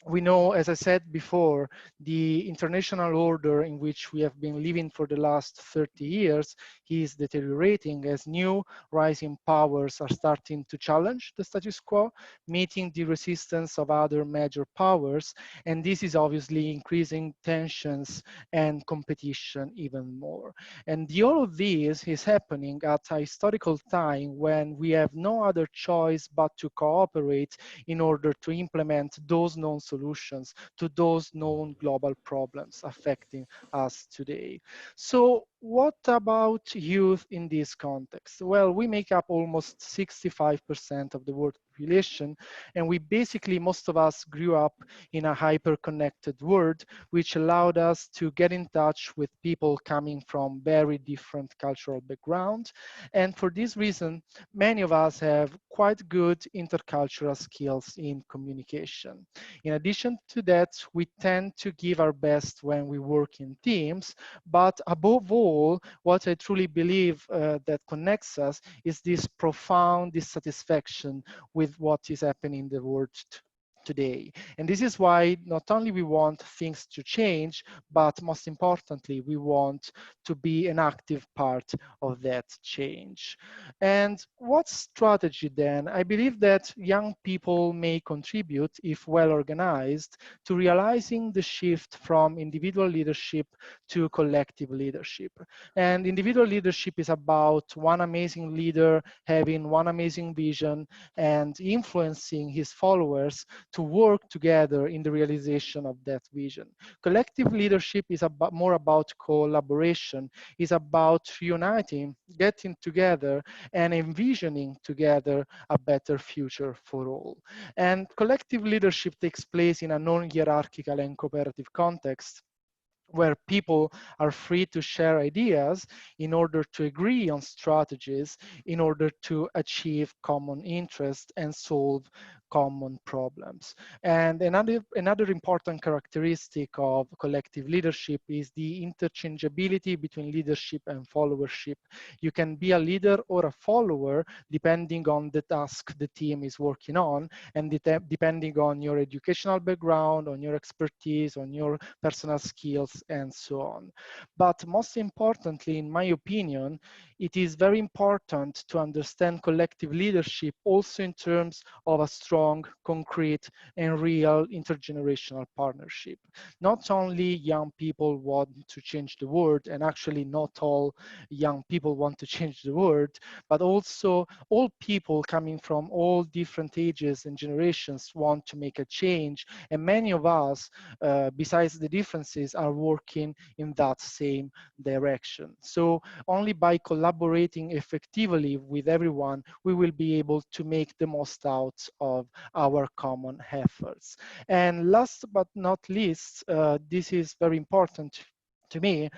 we know, as I said before, the international order in which we have been living for the last 30 years is deteriorating as new rising powers are starting to challenge the status quo, meeting the resistance of other major powers. And this is obviously increasing tensions and competition even more. And all of this is happening at a historical time when we have no other choice but to cooperate in order to implement those known solutions to those known global problems affecting us today. So what about youth in this context? Well, we make up almost 65% of the world population, and we basically, most of us grew up in a hyper-connected world, which allowed us to get in touch with people coming from very different cultural backgrounds. And for this reason, many of us have quite good intercultural skills in communication. In addition to that, we tend to give our best when we work in teams, but above all, what I truly believe that connects us is this profound dissatisfaction with what is happening in the world today. And this is why not only we want things to change, but most importantly, we want to be an active part of that change. And what strategy then? I believe that young people may contribute, if well organized, to realizing the shift from individual leadership to collective leadership. And individual leadership is about one amazing leader having one amazing vision and influencing his followers to work together in the realization of that vision. Collective leadership is more about collaboration, is about uniting, getting together, and envisioning together a better future for all. And collective leadership takes place in a non-hierarchical and cooperative context, where people are free to share ideas in order to agree on strategies, in order to achieve common interests and solve common problems. And another important characteristic of collective leadership is the interchangeability between leadership and followership. You can be a leader or a follower depending on the task the team is working on, and depending on your educational background, on your expertise, on your personal skills, and so on. But most importantly, in my opinion, it is very important to understand collective leadership also in terms of a strong, concrete, and real intergenerational partnership. Not only young people want to change the world, and actually not all young people want to change the world, but also all people coming from all different ages and generations want to make a change. And many of us, besides the differences, are working in that same direction. So only by collaborating effectively with everyone, we will be able to make the most out of our common efforts. And last but not least, this is very important to me,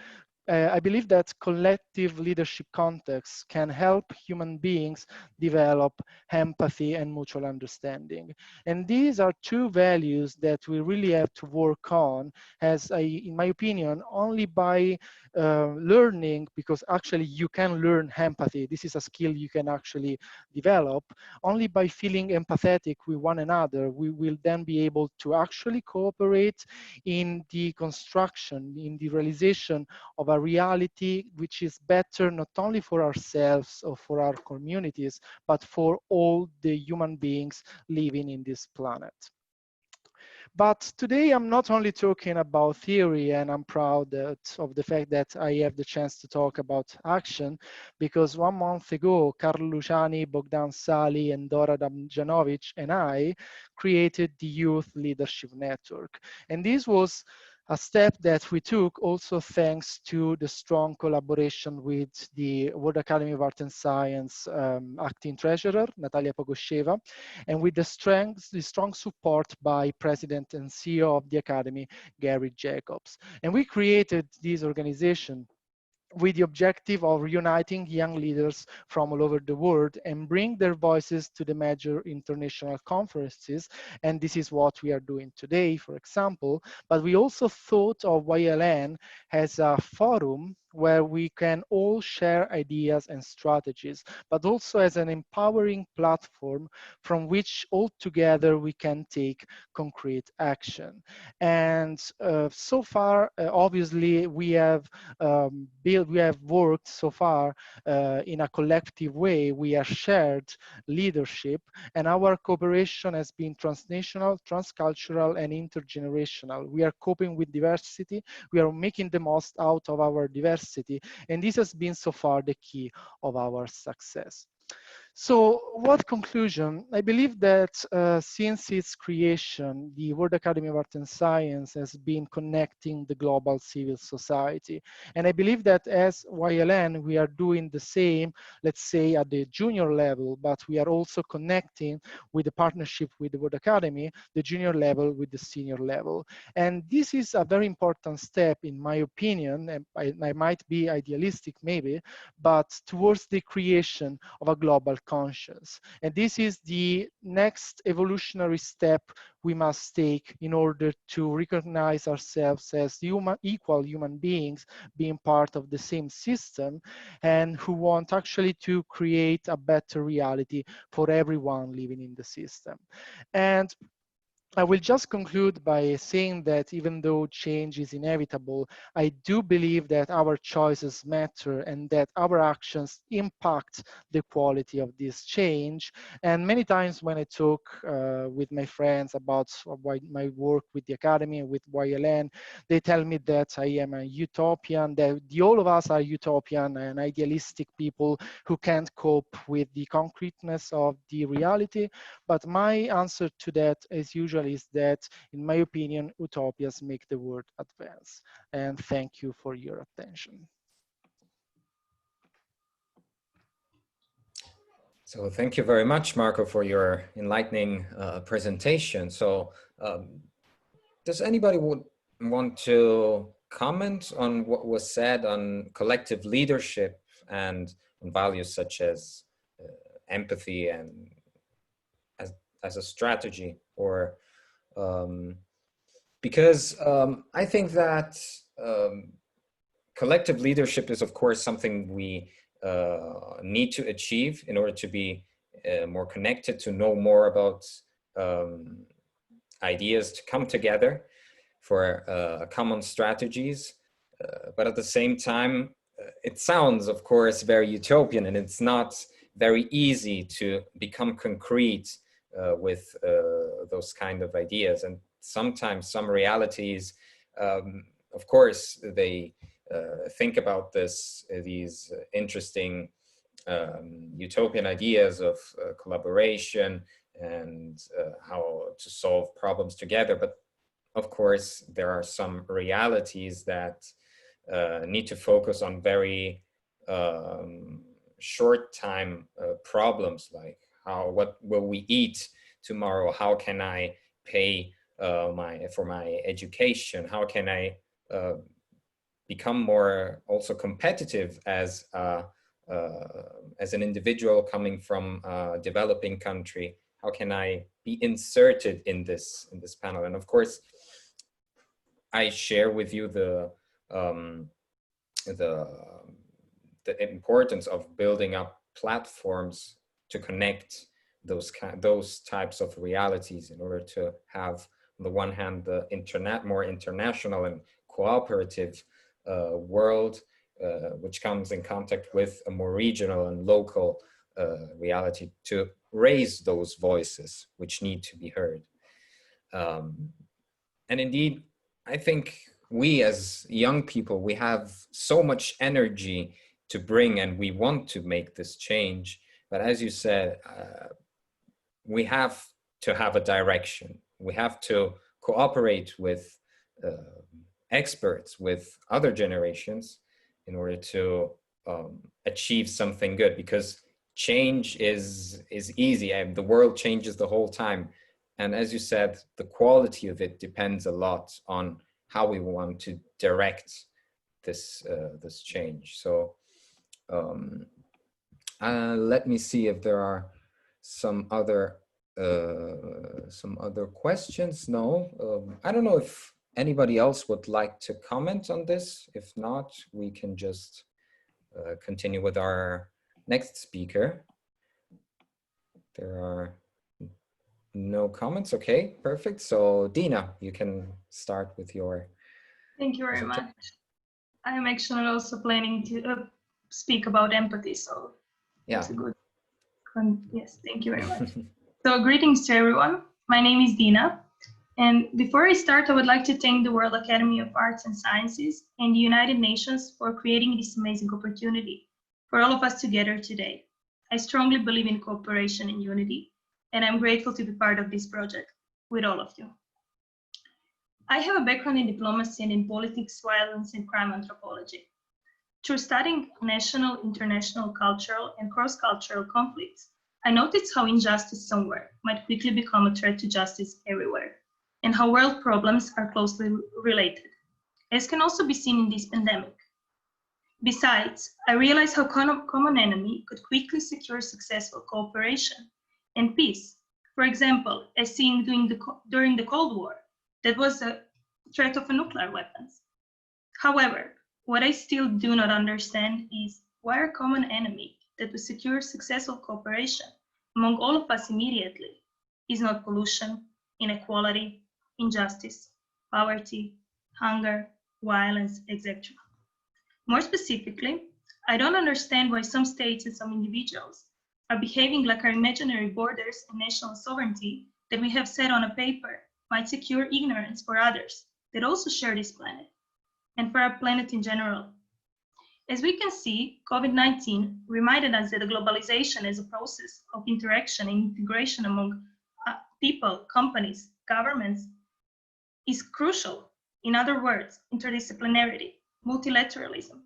I believe that collective leadership contexts can help human beings develop empathy and mutual understanding. And these are two values that we really have to work on, as in my opinion, only by learning, because actually you can learn empathy. This is a skill you can actually develop. Only by feeling empathetic with one another, we will then be able to actually cooperate in the construction, in the realization of a reality which is better not only for ourselves or for our communities, but for all the human beings living in this planet. But today I'm not only talking about theory, and I'm proud of the fact that I have the chance to talk about action, because 1 month ago, Carlo Luciani, Bogdan, Salii, and Dora Damjanovic and I created the Youth Leadership Network. And this was a step that we took also thanks to the strong collaboration with the World Academy of Art and Science acting treasurer, Natalia Pogosheva, and with the strong support by President and CEO of the Academy, Gary Jacobs. And we created this organization with the objective of reuniting young leaders from all over the world and bring their voices to the major international conferences. And this is what we are doing today, for example. But we also thought of YLN as a forum where we can all share ideas and strategies, but also as an empowering platform from which all together we can take concrete action. And so far, obviously, we have worked so far in a collective way. We have shared leadership, and our cooperation has been transnational, transcultural, and intergenerational. We are coping with diversity. We are making the most out of our diversity, and this has been so far the key of our success. So what conclusion? I believe that since its creation, the World Academy of Art and Science has been connecting the global civil society. And I believe that as YLN, we are doing the same, let's say at the junior level, but we are also connecting with the partnership with the World Academy, the junior level with the senior level. And this is a very important step, in my opinion, and I might be idealistic maybe, but towards the creation of a global conscience. And this is the next evolutionary step we must take in order to recognize ourselves as equal human beings being part of the same system, and who want actually to create a better reality for everyone living in the system. And I will just conclude by saying that even though change is inevitable, I do believe that our choices matter and that our actions impact the quality of this change. And many times when I talk with my friends about my work with the Academy, with YLN, they tell me that I am a utopian, that all of us are utopian and idealistic people who can't cope with the concreteness of the reality. But my answer to that, as usual, is that, in my opinion, utopias make the world advance. And thank you for your attention. So thank you very much, Marco, for your enlightening presentation. So does anybody want to comment on what was said on collective leadership and on values such as empathy and as a strategy? Or because I think that collective leadership is, of course, something we need to achieve in order to be more connected, to know more about ideas, to come together for common strategies. But at the same time, it sounds, of course, very utopian, and it's not very easy to become concrete with those kind of ideas. And sometimes some realities, of course, they think about these interesting utopian ideas of collaboration and how to solve problems together. But of course, there are some realities that need to focus on very short time problems, like what will we eat tomorrow? How can I pay for my education? How can I become more also competitive as an individual coming from a developing country? How can I be inserted in this panel? And of course, I share with you the importance of building up platforms to connect those types of realities in order to have, on the one hand, the more international and cooperative world, which comes in contact with a more regional and local reality, to raise those voices which need to be heard. And indeed, I think we as young people, we have so much energy to bring, and we want to make this change. But as you said, we have to have a direction. We have to cooperate with experts, with other generations, in order to achieve something good, because change is easy, and the world changes the whole time. And as you said, the quality of it depends a lot on how we want to direct this change. So let me see if there are some other questions. No, I don't know if anybody else would like to comment on this? If not, we can just continue with our next speaker. There are no comments. Okay, perfect. So Dina, you can start with your. Thank you very much. I am actually also planning to speak about empathy, so yeah, it's a good. Yes, thank you very much. So greetings to everyone. My name is Dina. And before I start, I would like to thank the World Academy of Arts and Sciences and the United Nations for creating this amazing opportunity for all of us together today. I strongly believe in cooperation and unity, and I'm grateful to be part of this project with all of you. I have a background in diplomacy and in politics, violence, and crime anthropology. Through studying national, international, cultural, and cross-cultural conflicts, I noticed how injustice somewhere might quickly become a threat to justice everywhere, and how world problems are closely related, as can also be seen in this pandemic. Besides, I realized how common enemy could quickly secure successful cooperation and peace. For example, as seen during the Cold War, that was a threat of nuclear weapons. However, what I still do not understand is why a common enemy that would secure successful cooperation among all of us immediately is not pollution, inequality, injustice, poverty, hunger, violence, etc. More specifically, I don't understand why some states and some individuals are behaving like our imaginary borders and national sovereignty that we have set on a paper might secure ignorance for others that also share this planet, and for our planet in general. As we can see, COVID-19 reminded us that globalization is a process of interaction and integration among people, companies, governments is crucial. In other words, interdisciplinarity, multilateralism,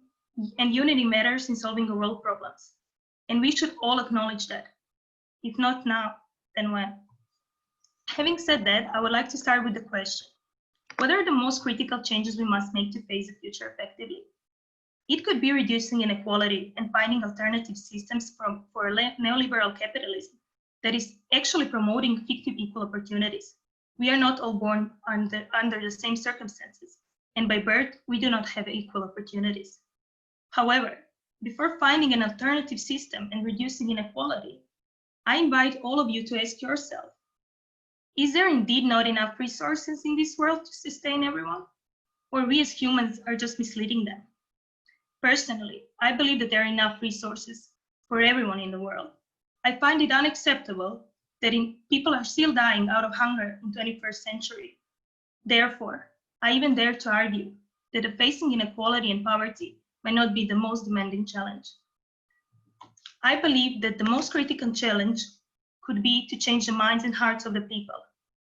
and unity matters in solving the world problems. And we should all acknowledge that. If not now, then when? Having said that, I would like to start with the question: what are the most critical changes we must make to face the future effectively? It could be reducing inequality and finding alternative systems for neoliberal capitalism that is actually promoting fictive equal opportunities. We are not all born under the same circumstances, and by birth, we do not have equal opportunities. However, before finding an alternative system and reducing inequality, I invite all of you to ask yourself, is there indeed not enough resources in this world to sustain everyone? Or we as humans are just misleading them? Personally, I believe that there are enough resources for everyone in the world. I find it unacceptable that people are still dying out of hunger in the 21st century. Therefore, I even dare to argue that facing inequality and poverty may not be the most demanding challenge. I believe that the most critical challenge could be to change the minds and hearts of the people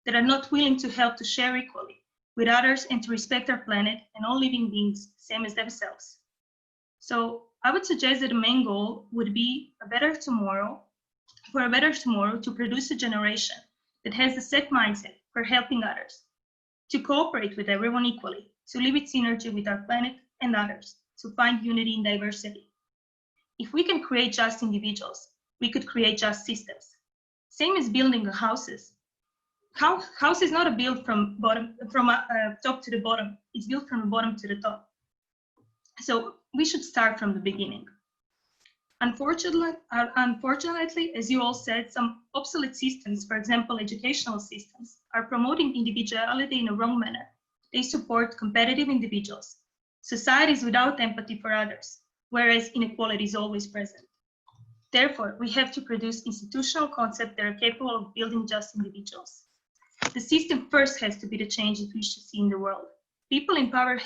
that are not willing to help to share equally with others and to respect our planet and all living beings same as themselves. So I would suggest that the main goal would be a better tomorrow, to produce a generation that has a set mindset for helping others, to cooperate with everyone equally, to live in synergy with our planet and others, to find unity in diversity. If we can create just individuals, we could create just systems. Same as building houses. House is not built from top to the bottom. It's built from the bottom to the top. So we should start from the beginning. Unfortunately, as you all said, some obsolete systems, for example, educational systems, are promoting individuality in a wrong manner. They support competitive individuals, societies without empathy for others, whereas inequality is always present. Therefore, we have to produce institutional concepts that are capable of building just individuals. The system first has to be the change that we should see in the world. People in power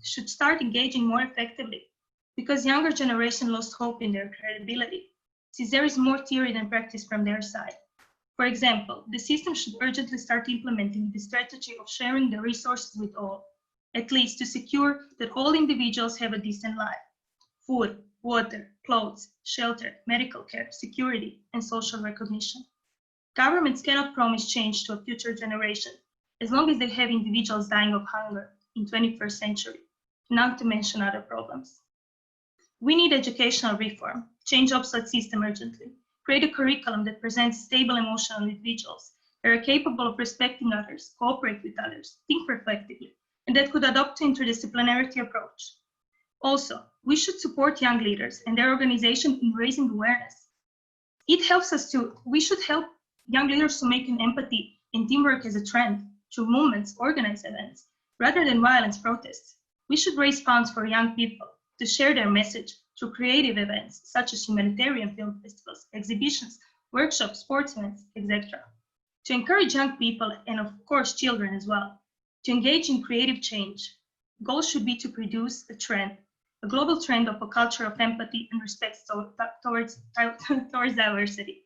should start engaging more effectively, because younger generation lost hope in their credibility, since there is more theory than practice from their side. For example, the system should urgently start implementing the strategy of sharing the resources with all, at least to secure that all individuals have a decent life: food, water, clothes, shelter, medical care, security, and social recognition. Governments cannot promise change to a future generation as long as they have individuals dying of hunger in the 21st century, not to mention other problems. We need educational reform, change obsolete system urgently, create a curriculum that presents stable emotional individuals that are capable of respecting others, cooperate with others, think reflectively, and that could adopt an interdisciplinarity approach. Also, we should support young leaders and their organization in raising awareness. We should help young leaders to make an empathy and teamwork as a trend through movements, organized events, rather than violence protests. We should raise funds for young people to share their message through creative events such as humanitarian film festivals, exhibitions, workshops, sports events, etc. To encourage young people and of course children as well, to engage in creative change. Goal should be to produce a global trend of a culture of empathy and respect towards diversity.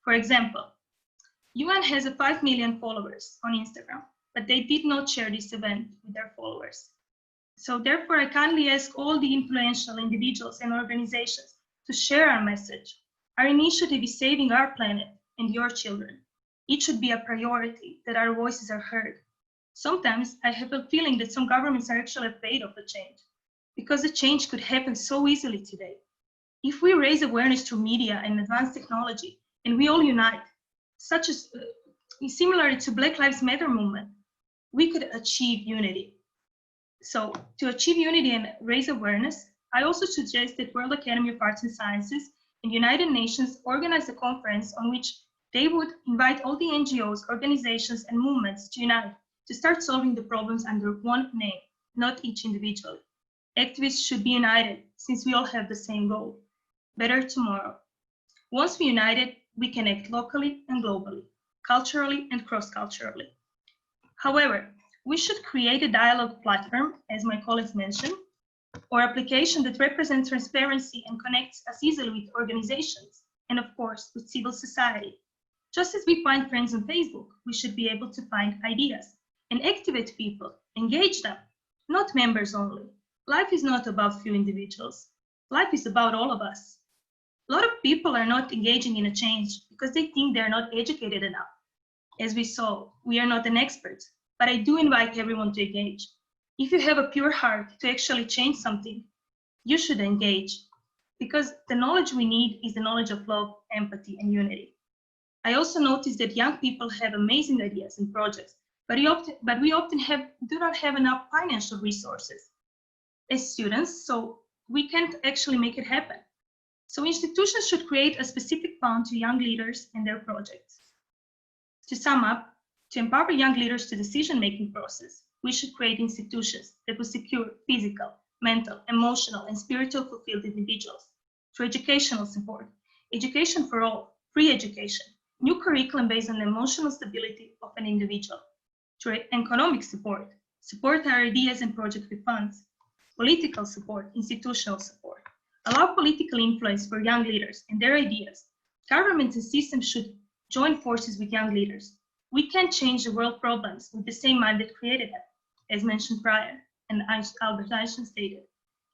For example, UN has 5 million followers on Instagram, but they did not share this event with their followers. So therefore, I kindly ask all the influential individuals and organizations to share our message. Our initiative is saving our planet and your children. It should be a priority that our voices are heard. Sometimes I have a feeling that some governments are actually afraid of the change, because the change could happen so easily today. If we raise awareness through media and advanced technology, and we all unite, such as similar to Black Lives Matter movement, we could achieve unity. So to achieve unity and raise awareness, I also suggest that World Academy of Arts and Sciences and United Nations organize a conference on which they would invite all the NGOs, organizations, and movements to unite to start solving the problems under one name, not each individually. Activists should be united since we all have the same goal, better tomorrow. Once we united, we can act locally and globally, culturally and cross-culturally. However, we should create a dialogue platform, as my colleagues mentioned, or application that represents transparency and connects us easily with organizations, and of course, with civil society. Just as we find friends on Facebook, we should be able to find ideas and activate people, engage them, not members only. Life is not about few individuals. Life is about all of us. A lot of people are not engaging in a change because they think they're not educated enough. As we saw, we are not an expert, but I do invite everyone to engage. If you have a pure heart to actually change something, you should engage, because the knowledge we need is the knowledge of love, empathy, and unity. I also noticed that young people have amazing ideas and projects, but we often do not have enough financial resources as students, so we can't actually make it happen. So institutions should create a specific fund to young leaders and their projects. To sum up, to empower young leaders to decision-making process, we should create institutions that will secure physical, mental, emotional, and spiritual fulfilled individuals through educational support, education for all, free education, new curriculum based on the emotional stability of an individual, through economic support our ideas and projects with funds, political support, institutional support, allow political influence for young leaders and their ideas. Governments and systems should join forces with young leaders. We can't change the world problems with the same mind that created them, as mentioned prior, and Albert Einstein stated.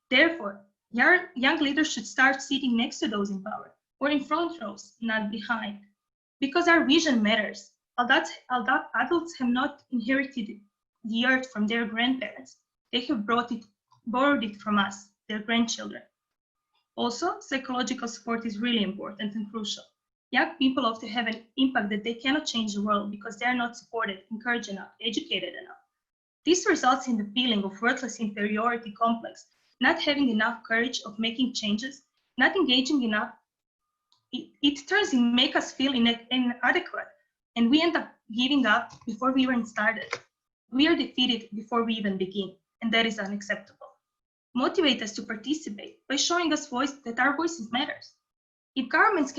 Therefore, young leaders should start sitting next to those in power, or in front rows, not behind. Because our vision matters. Adults have not inherited the earth from their grandparents. They have borrowed it from us, their grandchildren. Also, psychological support is really important and crucial. Young people often have an impact that they cannot change the world because they are not supported, encouraged enough, educated enough. This results in the feeling of worthless inferiority complex, not having enough courage of making changes, not engaging enough. It turns and makes us feel inadequate, and we end up giving up before we even started. We are defeated before we even begin, and that is unacceptable. Motivate us to participate by showing us that our voices matters. If governments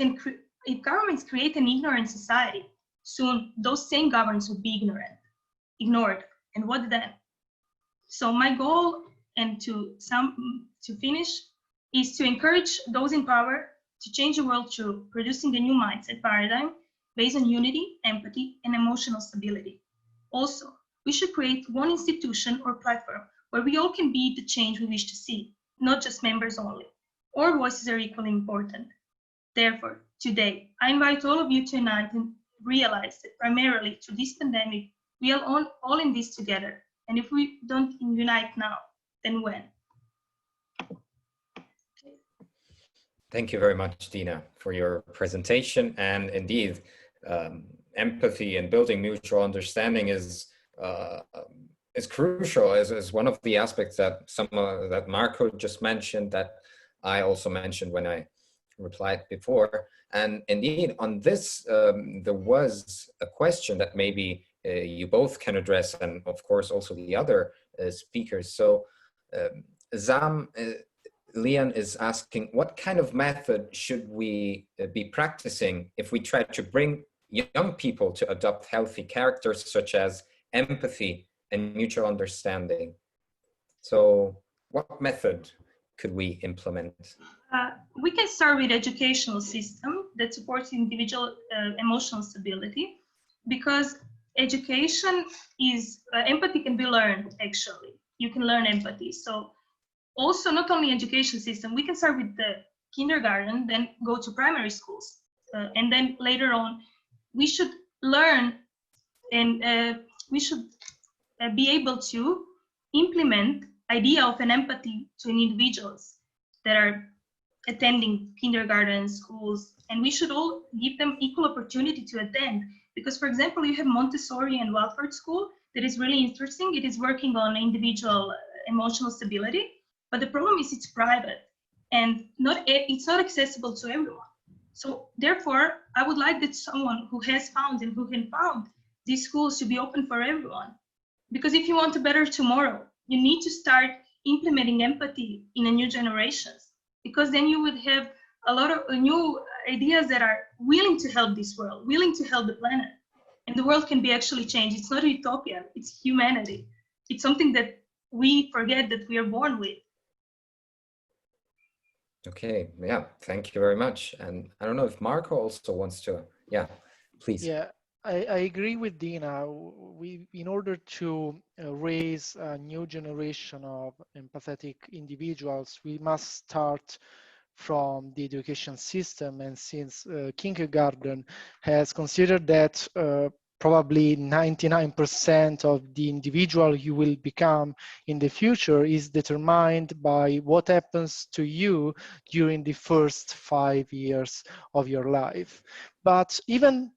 create an ignorant society, soon those same governments will be ignored, and what then? So my goal, and to finish, is to encourage those in power to change the world through producing a new mindset paradigm based on unity, empathy, and emotional stability. Also, we should create one institution or platform where we all can be the change we wish to see, not just members only. Our voices are equally important. Therefore, today, I invite all of you to unite and realize that primarily through this pandemic, we are all in this together. And if we don't unite now, then when? Thank you very much, Dina, for your presentation. And indeed, empathy and building mutual understanding is is crucial, is one of the aspects that that Marco just mentioned, that I also mentioned when I replied before. And indeed, on this, there was a question that maybe you both can address, and of course also the other speakers. So Leon is asking, what kind of method should we be practicing if we try to bring young people to adopt healthy characters such as empathy and mutual understanding? So what method could we implement? We can start with educational system that supports individual emotional stability, because education is, empathy can be learned, actually. You can learn empathy. So also, not only education system, we can start with the kindergarten, then go to primary schools. And then later on, we should learn, and we should be able to implement idea of an empathy to individuals that are attending kindergarten schools, and we should all give them equal opportunity to attend. Because, for example, you have Montessori and Waldorf school that is really interesting. It is working on individual emotional stability, but the problem is it's private and it's not accessible to everyone. So therefore, I would like that someone who has found and who can found these schools to be open for everyone. Because if you want a better tomorrow, you need to start implementing empathy in a new generations, because then you would have a lot of new ideas that are willing to help this world, willing to help the planet. And the world can be actually changed. It's not a utopia, it's humanity. It's something that we forget that we are born with. Okay, yeah, thank you very much. And I don't know if Marco also wants to, yeah, please. Yeah, I agree with Dina. In order to raise a new generation of empathetic individuals, we must start from the education system. And since kindergarten has considered that probably 99% of the individual you will become in the future is determined by what happens to you during the first 5 years of your life. But even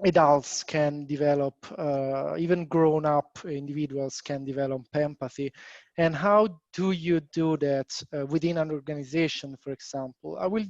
adults can develop, even grown-up individuals can develop empathy. And how do you do that within an organization, for example? I will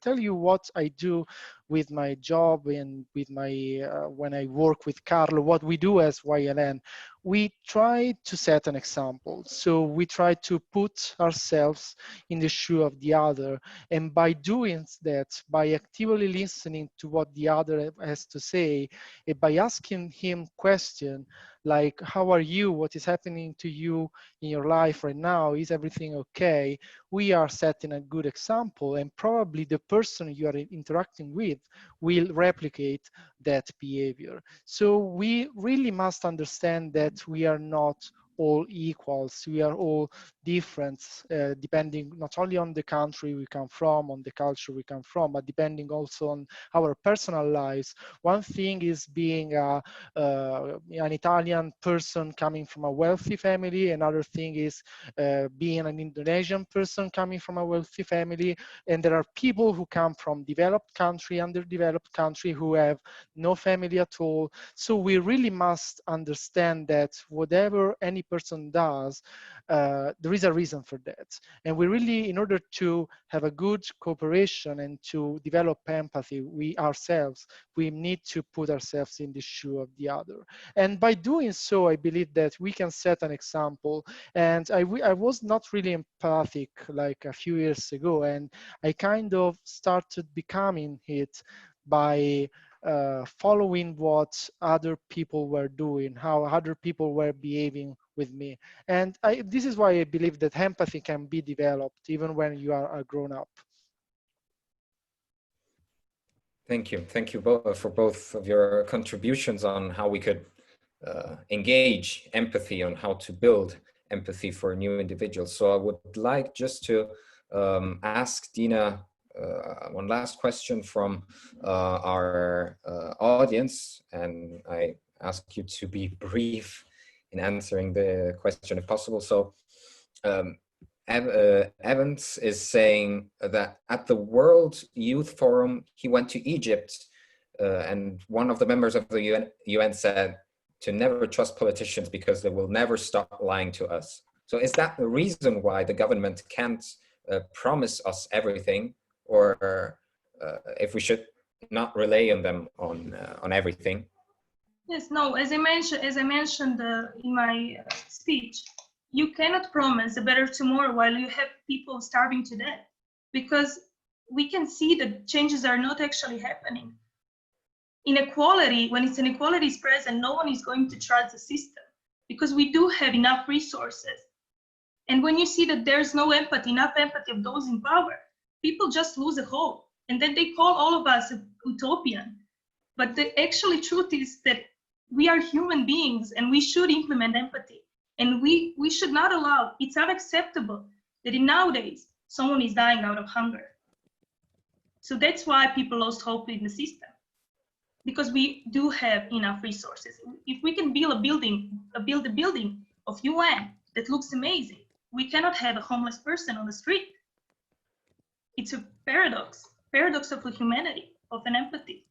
tell you what I do with my job and with my when I work with Carlo. What we do as YLN, we try to set an example. So we try to put ourselves in the shoe of the other, and by doing that, by actively listening to what the other has to say, and by asking him questions like, how are you? What is happening to you in your life right now? Is everything okay? We are setting a good example, and probably the person you are interacting with will replicate that behavior. So we really must understand that we are not all equals. We are all different, depending not only on the country we come from, on the culture we come from, but depending also on our personal lives. One thing is being an Italian person coming from a wealthy family. Another thing is being an Indonesian person coming from a wealthy family. And there are people who come from developed country, underdeveloped country, who have no family at all. So we really must understand that whatever any person does, there is a reason for that. And we really, in order to have a good cooperation and to develop empathy, we ourselves, we need to put ourselves in the shoe of the other. And by doing so, I believe that we can set an example. And I was not really empathic like a few years ago, and I kind of started becoming it by following what other people were doing, how other people were behaving with me. And this is why I believe that empathy can be developed even when you are a grown-up. Thank you. Thank you both for both of your contributions on how we could engage empathy, on how to build empathy for new individuals. So I would like just to ask Dina one last question from our audience, and I ask you to be brief in answering the question if possible. So Evans is saying that at the World Youth Forum, he went to Egypt and one of the members of the UN said, to never trust politicians because they will never stop lying to us. So is that the reason why the government can't promise us everything, or if we should not rely on them on everything? Yes, no, as I mentioned in my speech, you cannot promise a better tomorrow while you have people starving to death, because we can see that changes are not actually happening. Inequality, when it's inequality is present, no one is going to trust the system, because we do have enough resources. And when you see that there's no empathy, enough empathy of those in power, people just lose a hope. And then they call all of us utopian. But the actual truth is that we are human beings and we should implement empathy. And we should not allow, it's unacceptable that nowadays someone is dying out of hunger. So that's why people lost hope in the system, because we do have enough resources. If we can build a building of UN that looks amazing, we cannot have a homeless person on the street. It's a paradox of humanity, of an empathy.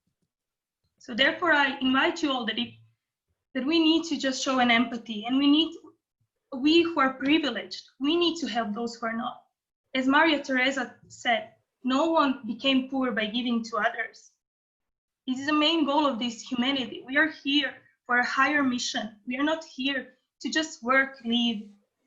So therefore, I invite you all that we need to just show an empathy, and we who are privileged, we need to help those who are not. As Maria Teresa said, no one became poor by giving to others. This is the main goal of this humanity. We are here for a higher mission. We are not here to just work, live,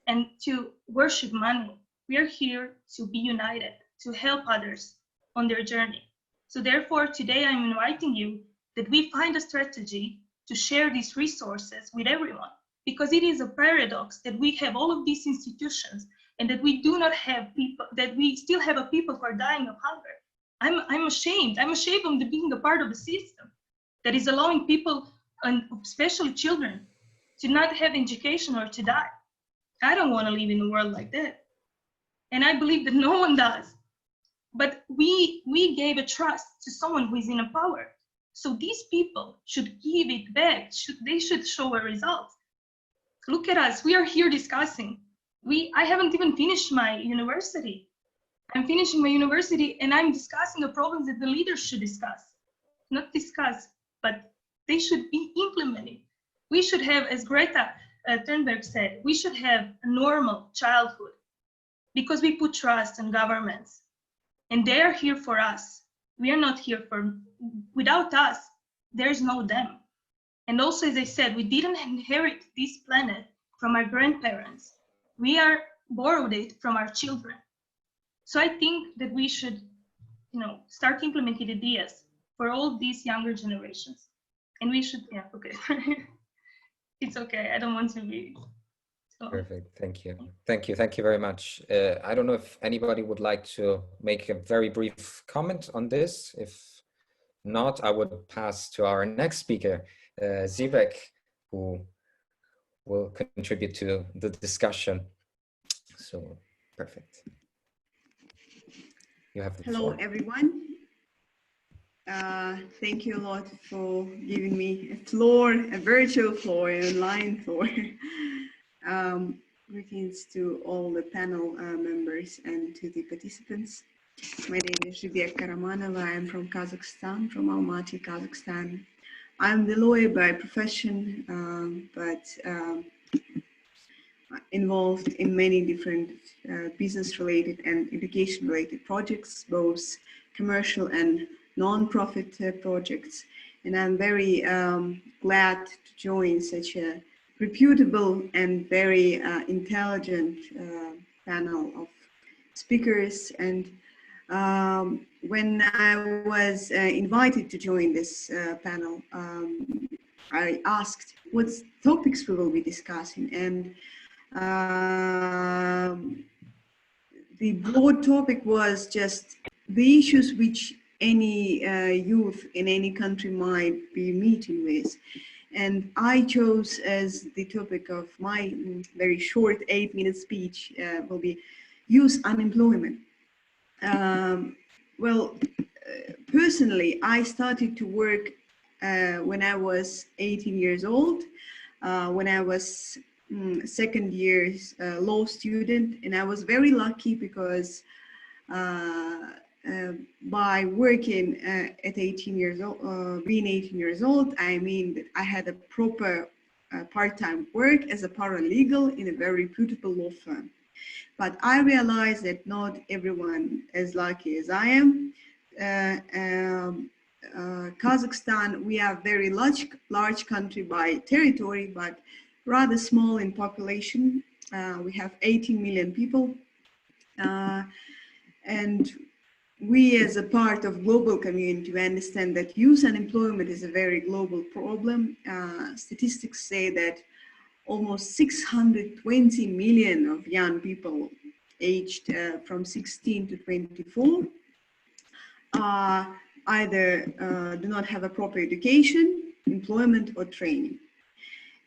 and to worship money. We are here to be united, to help others on their journey. So therefore, today I'm inviting you that we find a strategy to share these resources with everyone, because it is a paradox that we have all of these institutions and that we do not have people, that we still have a people who are dying of hunger. I'm ashamed. I'm ashamed of being a part of a system that is allowing people, and especially children, to not have education or to die. I don't want to live in a world like that. And I believe that no one does. But we gave a trust to someone who is in a power. So these people should give it back. They should show a result. Look at us. We are here discussing. I haven't even finished my university. I'm finishing my university and I'm discussing the problems that the leaders should discuss. Not discuss, but they should be implemented. We should have, as Greta Thunberg said, we should have a normal childhood, because we put trust in governments and they are here for us. We are not here without us, there's no them. And also, as I said, we didn't inherit this planet from our grandparents. We are borrowed it from our children. So I think that we should, start implementing ideas for all these younger generations. And we should, yeah, okay. It's okay, I don't want to be. So. Perfect, thank you. Thank you very much. I don't know if anybody would like to make a very brief comment on this. If not, I would pass to our next speaker, Zhibek, who will contribute to the discussion. So, perfect. You have the floor. Hello, everyone. Thank you a lot for giving me a floor, a virtual floor, an online floor. Greetings to all the panel members and to the participants. My name is Zhibek Karamanova. I'm from Kazakhstan, from Almaty, Kazakhstan. I'm the lawyer by profession, but involved in many different business-related and education-related projects, both commercial and non-profit projects. And I'm very glad to join such a reputable and very intelligent panel of speakers. And when I was invited to join this panel, I asked what topics we will be discussing. And the broad topic was just the issues which any youth in any country might be meeting with. And I chose as the topic of my very short 8-minute speech will be youth unemployment. Personally, I started to work when I was 18 years old, when I was second year law student, and I was very lucky because by working at 18 years old, being 18 years old, I mean that I had a proper part-time work as a paralegal in a very reputable law firm. But I realize that not everyone is lucky as I am. Kazakhstan, we are a very large country by territory, but rather small in population. We have 18 million people. And we as a part of global community, we understand that youth unemployment is a very global problem. Statistics say that almost 620 million of young people aged from 16 to 24 either do not have a proper education, employment, or training.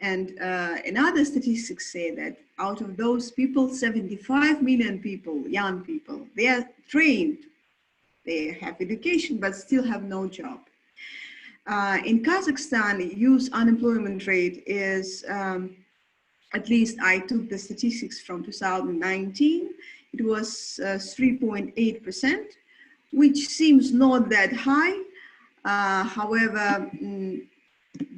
And another statistics say that out of those people, 75 million people, young people, they are trained, they have education, but still have no job. In Kazakhstan, youth unemployment rate is, at least I took the statistics from 2019, it was 3.8%, which seems not that high. However,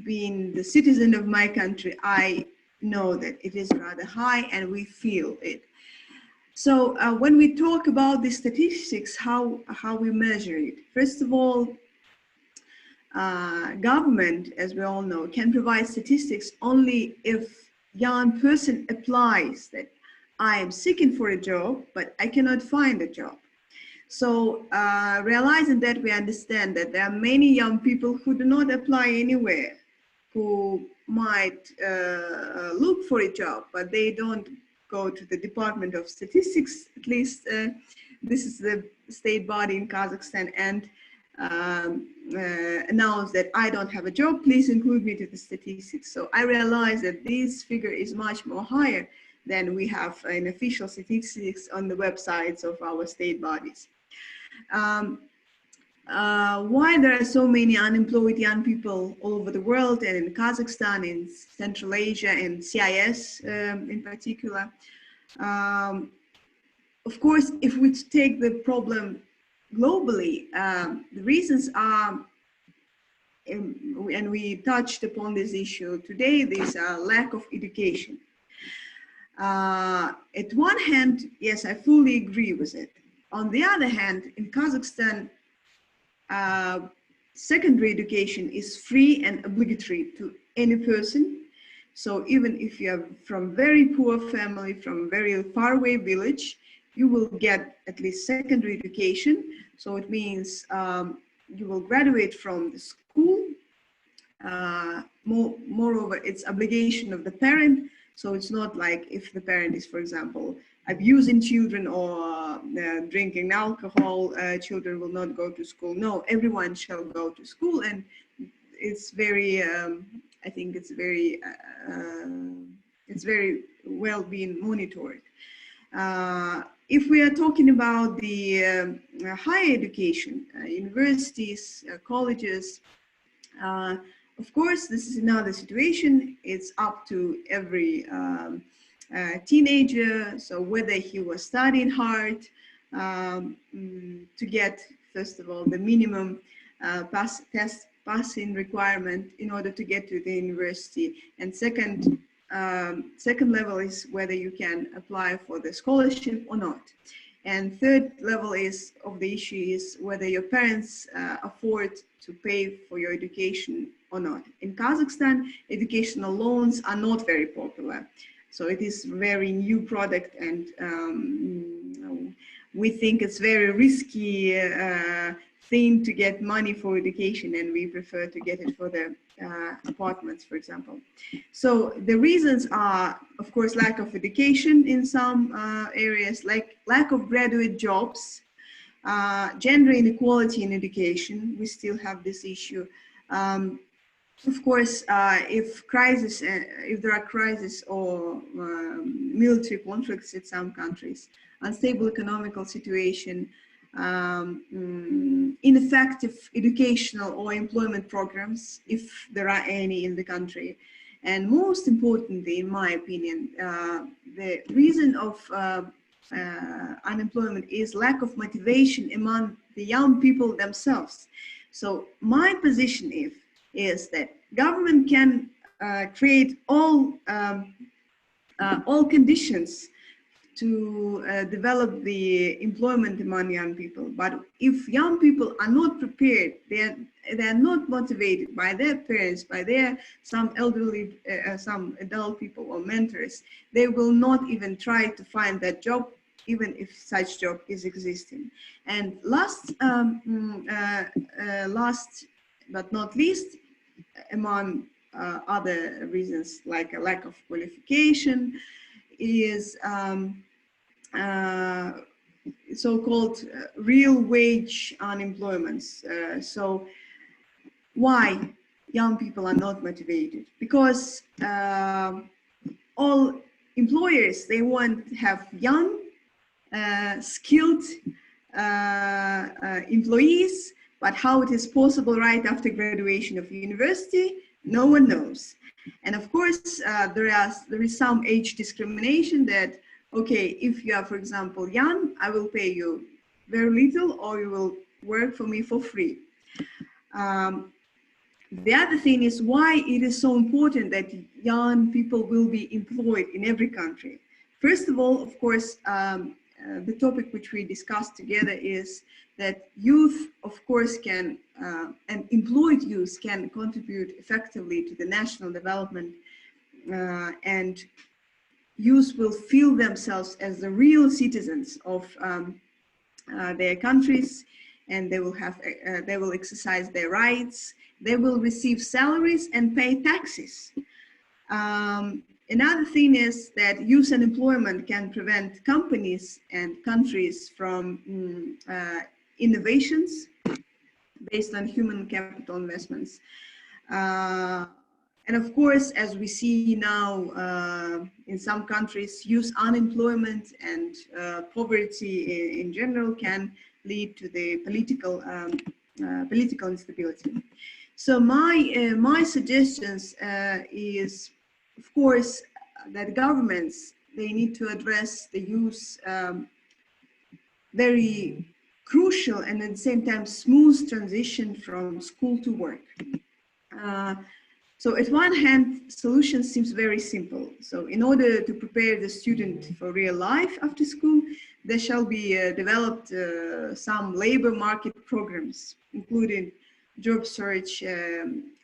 being the citizen of my country, I know that it is rather high and we feel it. So when we talk about the statistics, how we measure it, first of all, government, as we all know, can provide statistics only if young person applies that I am seeking for a job, but I cannot find a job. So realizing that, we understand that there are many young people who do not apply anywhere, who might look for a job, but they don't go to the Department of Statistics, at least this is the state body in Kazakhstan, and announce that I don't have a job, please include me to the statistics. So I realize that this figure is much more higher than we have in official statistics on the websites of our state bodies. Why there are so many unemployed young people all over the world, and in Kazakhstan, in Central Asia, and CIS in particular? Of course, if we take the problem globally, the reasons are, and we touched upon this issue today, this lack of education. At one hand, yes, I fully agree with it. On the other hand, in Kazakhstan, secondary education is free and obligatory to any person. So even if you are from very poor family, from very far away village, you will get at least secondary education. So it means you will graduate from the school. Moreover, it's obligation of the parent. So it's not like if the parent is, for example, abusing children or drinking alcohol, children will not go to school. No, everyone shall go to school, and it's very, I think it's very well being monitored. If we are talking about the higher education, universities, colleges, of course, this is another situation. It's up to every teenager, so whether he was studying hard to get, first of all, the minimum passing requirement in order to get to the university, and second level is whether you can apply for the scholarship or not, and third level is of the issue is whether your parents afford to pay for your education or not. In Kazakhstan, educational loans are not very popular. So it is very new product, and we think it's very risky thing to get money for education, and we prefer to get it for the apartments, for example. So the reasons are, of course, lack of education in some areas, like lack of graduate jobs, gender inequality in education. We still have this issue. Of course, if there are crises or military conflicts in some countries, unstable economical situation, ineffective educational or employment programs, if there are any in the country, and most importantly, in my opinion, the reason of unemployment is lack of motivation among the young people themselves. So my position is that government can create all conditions to develop the employment among young people. But if young people are not prepared, they are not motivated by their parents, by some elderly, some adult people or mentors, they will not even try to find that job, even if such job is existing. And last but not least, among other reasons like a lack of qualification, is so-called real wage unemployment. So why young people are not motivated? Because all employers, they want to have young, skilled employees, but how it is possible right after graduation of university, no one knows. And of course, there is some age discrimination that, okay, if you are, for example, young, I will pay you very little, or you will work for me for free. The other thing is why it is so important that young people will be employed in every country. First of all, of course, the topic which we discussed together is that youth, of course, can, and employed youth can contribute effectively to the national development, and youth will feel themselves as the real citizens of their countries, and they will exercise their rights, they will receive salaries and pay taxes. Another thing is that youth unemployment can prevent companies and countries from innovations based on human capital investments. And of course, as we see now in some countries, youth unemployment and poverty in general can lead to the political instability. So my suggestions is, of course, that governments, they need to address the youth very crucial and at the same time smooth transition from school to work. So at one hand, solution seems very simple. So in order to prepare the student for real life after school, there shall be developed some labor market programs, including job search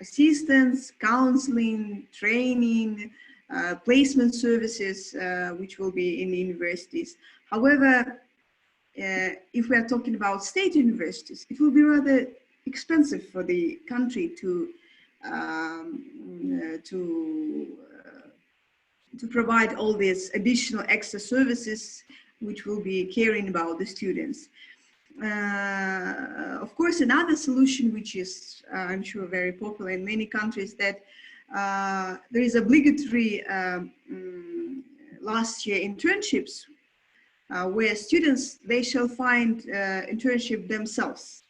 assistance, counseling, training, placement services, which will be in the universities. However, if we are talking about state universities, it will be rather expensive for the country to provide all these additional extra services which will be caring about the students. Of course, another solution which is, I'm sure, very popular in many countries, that there is obligatory last year internships where students, they shall find internship themselves.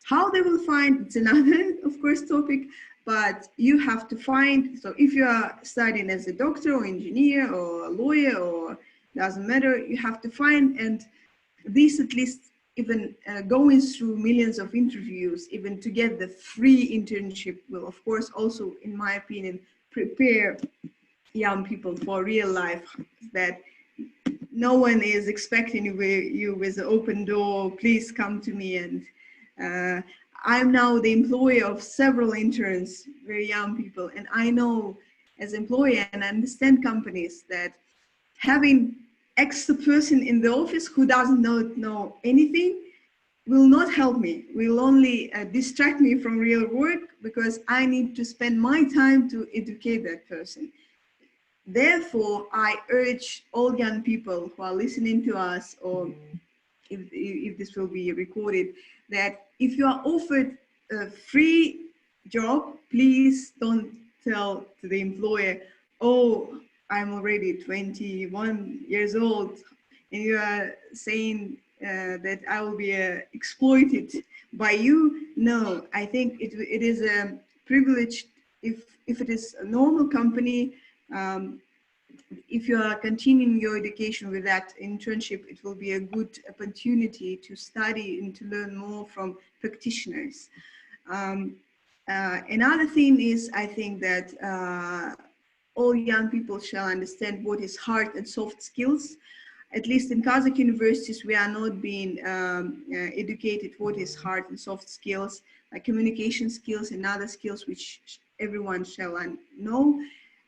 How they will find, it's another, of course, topic, but you have to find, so if you are studying as a doctor or engineer or a lawyer, or doesn't matter, you have to find, and this at least even going through millions of interviews, even to get the free internship will, of course, also, in my opinion, prepare young people for real life, that no one is expecting you with an open door, please come to me. And I'm now the employer of several interns, very young people, and I know as employer and I understand companies that having extra person in the office who doesn't know anything will not help me, will only distract me from real work, because I need to spend my time to educate that person. Therefore, I urge all young people who are listening to us, or if this will be recorded, that if you are offered a free job, please don't tell to the employer, oh, I'm already 21 years old, and you are saying that I will be exploited by you. No, I think it is a privilege if it is a normal company. If you are continuing your education with that internship, it will be a good opportunity to study and to learn more from practitioners. Another thing is, I think that all young people shall understand what is hard and soft skills. At least in Kazakh universities, we are not being educated what is hard and soft skills, like communication skills and other skills which everyone shall know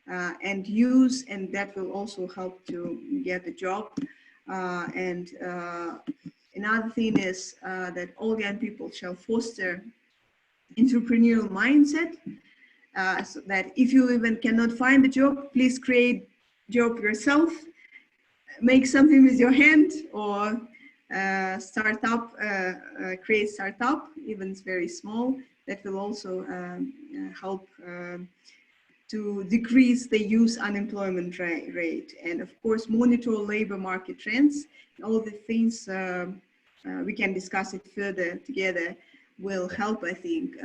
and use, and that will also help to get a job. Another thing is that all young people shall foster entrepreneurial mindset, so that if you even cannot find a job, please create job yourself, make something with your hand, or create startup, even it's very small. That will also help to decrease the youth unemployment rate. And of course, monitor labor market trends. All the things we can discuss it further together will help, I think,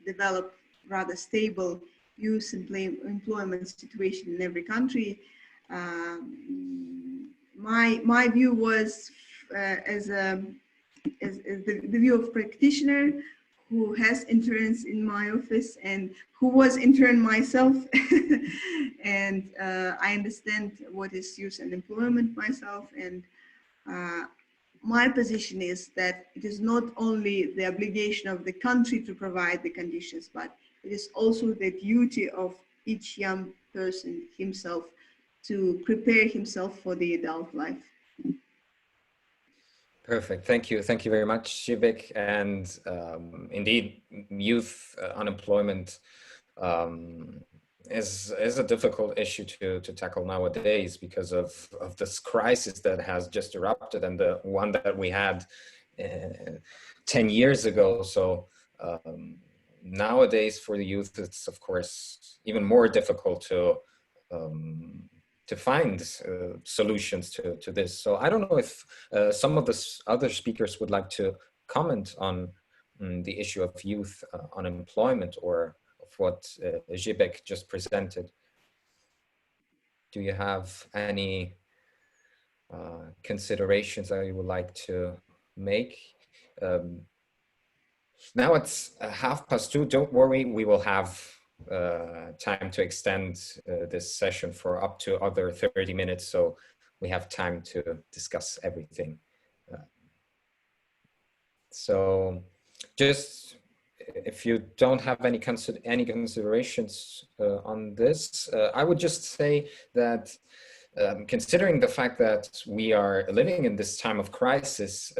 develop rather stable youth employment situation in every country. My view was as the view of practitioner who has interns in my office and who was intern myself. And I understand what is youth and employment myself. And my position is that it is not only the obligation of the country to provide the conditions, but it is also the duty of each young person himself to prepare himself for the adult life. Perfect. Thank you. Thank you very much, Zhibek. And indeed, youth unemployment is a difficult issue to tackle nowadays because of this crisis that has just erupted and the one that we had 10 years ago. So nowadays for the youth, it's of course even more difficult to find solutions to this. So I don't know if some of the other speakers would like to comment on the issue of youth unemployment or of what Zhibek just presented. Do you have any considerations that you would like to make? Now it's 2:30. Don't worry, we will have time to extend this session for up to other 30 minutes, so we have time to discuss everything. So just if you don't have any considerations on this, I would just say that considering the fact that we are living in this time of crisis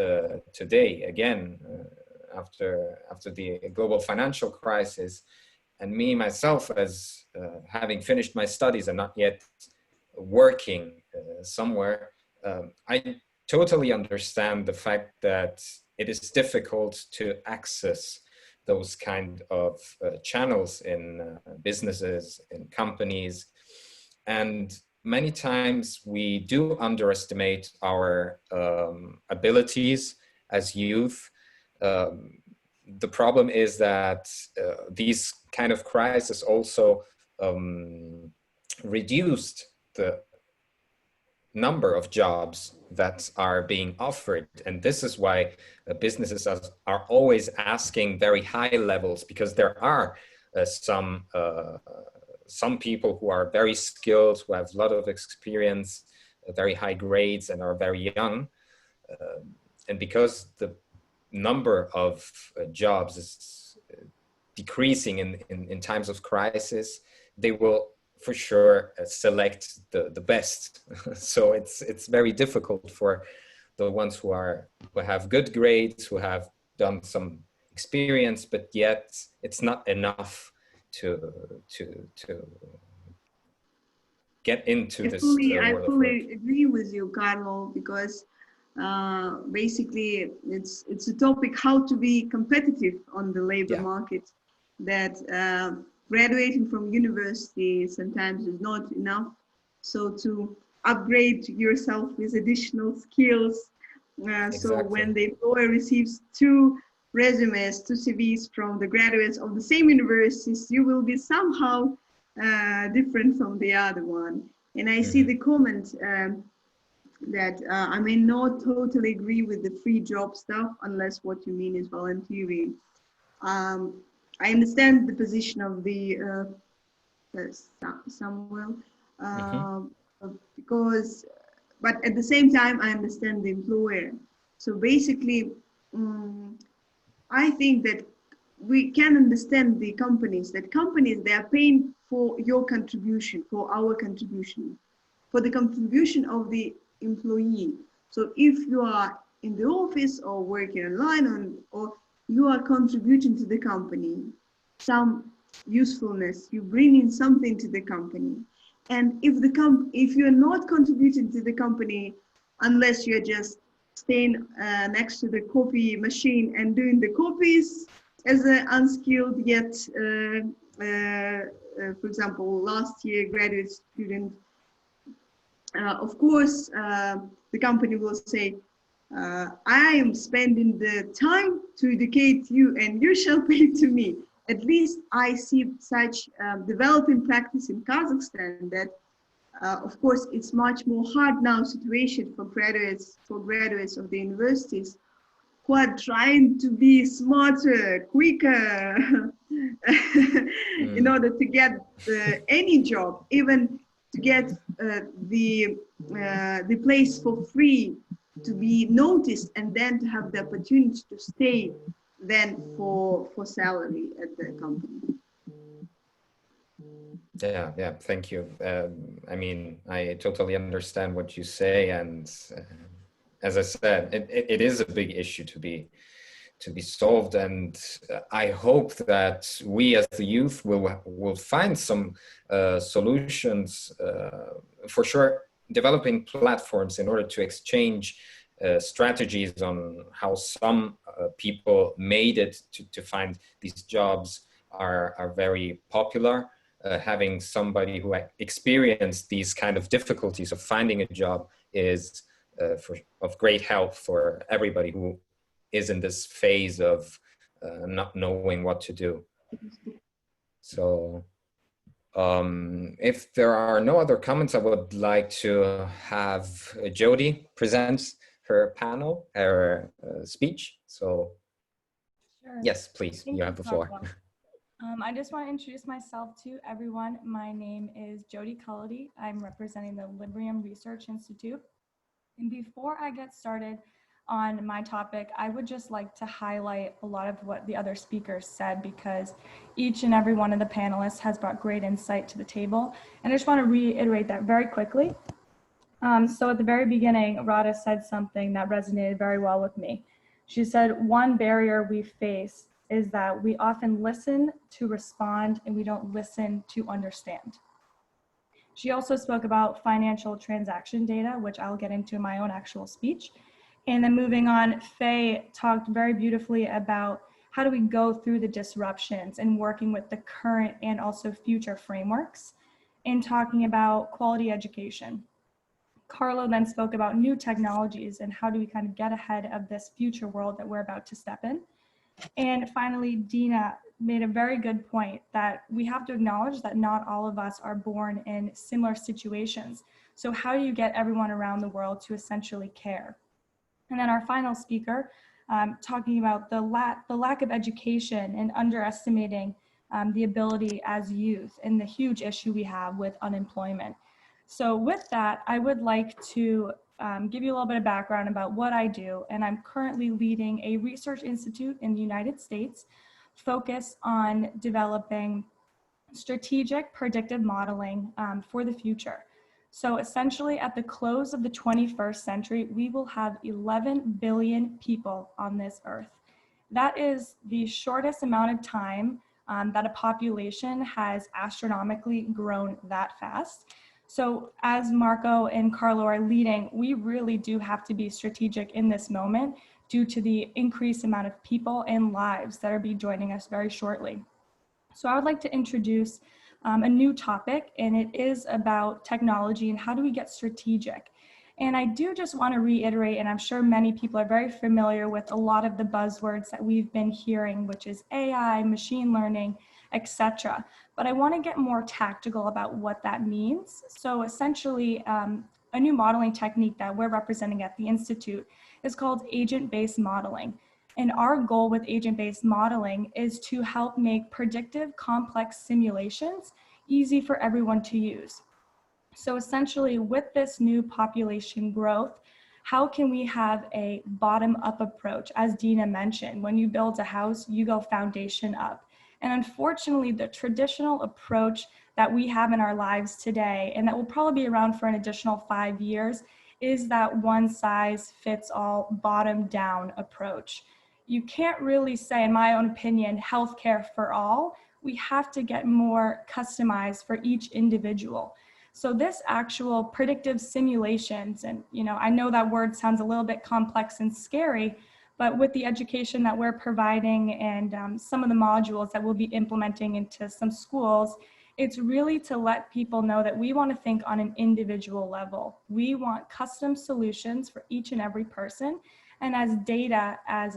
today, again, after the global financial crisis, and me myself as having finished my studies and not yet working somewhere, I totally understand the fact that it is difficult to access those kind of channels in businesses, in companies. And many times we do underestimate our abilities as youth. The problem is that these kind of crises also reduced the number of jobs that are being offered. And this is why businesses are always asking very high levels, because there are some people who are very skilled, who have a lot of experience, very high grades, and are very young. And because the number of jobs is decreasing in times of crisis, they will for sure select the best. So it's very difficult for the ones who have good grades, who have done some experience, but yet it's not enough to get into this world of work. I fully agree with you, Carlo, because basically it's a topic how to be competitive on the labor market, that graduating from university sometimes is not enough. So to upgrade yourself with additional skills. So when the employer receives 2 resumes, 2 CVs from the graduates of the same universities, you will be somehow different from the other one. And I see the comment that I may not totally agree with the free job stuff, unless what you mean is volunteering. I understand the position of the Samuel, because, but at the same time, I understand the employer. So basically, I think that we can understand the companies, that companies, they are paying for your contribution, for our contribution, for the contribution of the employee. So if you are in the office or working online, or you are contributing to the company, some usefulness, you bring in something to the company. And if you're not contributing to the company, unless you're just staying next to the copy machine and doing the copies as an unskilled yet, for example, last year graduate student, of course, the company will say, I am spending the time to educate you and you shall pay to me. At least I see such developing practice in Kazakhstan that, of course, it's much more hard now situation for graduates of the universities who are trying to be smarter, quicker, in order to get any job, even to get the place for free, to be noticed, and then to have the opportunity to stay then for salary at the company. Yeah, thank you. I mean, I totally understand what you say, and as I said, it is a big issue to be solved, and I hope that we as the youth will find some solutions. For sure, developing platforms in order to exchange strategies on how some people made it to find these jobs are very popular. Having somebody who experienced these kind of difficulties of finding a job is of great help for everybody who is in this phase of not knowing what to do. So if there are no other comments, I would like to have Jodi present her panel, her speech. So Sure. yes, please, you have the floor. I just want to introduce myself to everyone. My name is Jodi Cullity. I'm representing the Libreum Research Institute. And before I get started on my topic, I would just like to highlight a lot of what the other speakers said, because each and every one of the panelists has brought great insight to the table. And I just want to reiterate that very quickly. So at the very beginning, Radha said something that resonated very well with me. She said, one barrier we face is that we often listen to respond and we don't listen to understand. She also spoke about financial transaction data, which I'll get into in my own actual speech. And then moving on, Faye talked very beautifully about how do we go through the disruptions and working with the current and also future frameworks, and talking about quality education. Carlo then spoke about new technologies and how do we kind of get ahead of this future world that we're about to step in. And finally, Dina made a very good point that we have to acknowledge that not all of us are born in similar situations. So how do you get everyone around the world to essentially care? And then our final speaker, talking about the lack of education and underestimating the ability as youth and the huge issue we have with unemployment. So with that, I would like to give you a little bit of background about what I do. And I'm currently leading a research institute in the United States focused on developing strategic predictive modeling for the future. So essentially at the close of the 21st century, we will have 11 billion people on this earth. That is the shortest amount of time that a population has astronomically grown that fast. So as Marco and Carlo are leading, we really do have to be strategic in this moment due to the increased amount of people and lives that are be joining us very shortly. So I would like to introduce a new topic, and it is about technology and how do we get strategic. And I do just want to reiterate, and I'm sure many people are very familiar with a lot of the buzzwords that we've been hearing, which is AI, machine learning, etc. But I want to get more tactical about what that means. So essentially, a new modeling technique that we're representing at the Institute is called agent-based modeling. And our goal with agent-based modeling is to help make predictive complex simulations easy for everyone to use. So essentially, with this new population growth, how can we have a bottom-up approach? As Dina mentioned, when you build a house, you go foundation up. And unfortunately, the traditional approach that we have in our lives today, and that will probably be around for an additional 5 years, is that one-size-fits-all bottom-down approach. You can't really say, in my own opinion, healthcare for all. We have to get more customized for each individual. So this actual predictive simulations, and I know that word sounds a little bit complex and scary, but with the education that we're providing and some of the modules that we'll be implementing into some schools, it's really to let people know that we want to think on an individual level. We want custom solutions for each and every person. And as data, as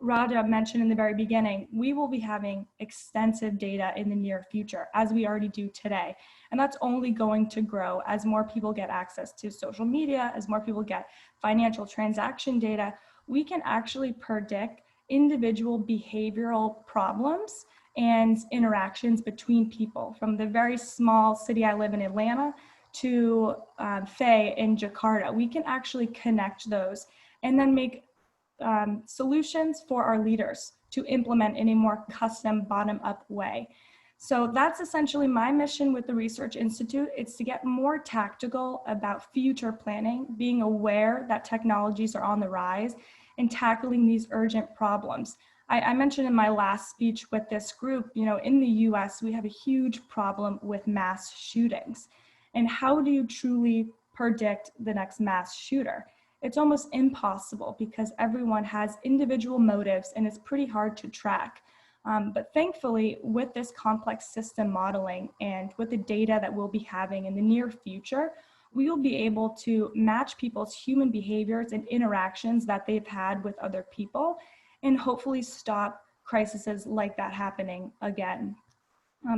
Radha mentioned in the very beginning, we will be having extensive data in the near future, as we already do today. And that's only going to grow as more people get access to social media, as more people get financial transaction data. We can actually predict individual behavioral problems and interactions between people, from the very small city I live in, Atlanta, to Faye in Jakarta. We can actually connect those and then make solutions for our leaders to implement in a more custom bottom-up way. So that's essentially my mission with the Research Institute. It's to get more tactical about future planning, being aware that technologies are on the rise, and tackling these urgent problems. I mentioned in my last speech with this group, in the US, we have a huge problem with mass shootings. And how do you truly predict the next mass shooter? It's almost impossible because everyone has individual motives and it's pretty hard to track. But thankfully, with this complex system modeling and with the data that we'll be having in the near future, we will be able to match people's human behaviors and interactions that they've had with other people and hopefully stop crises like that happening again.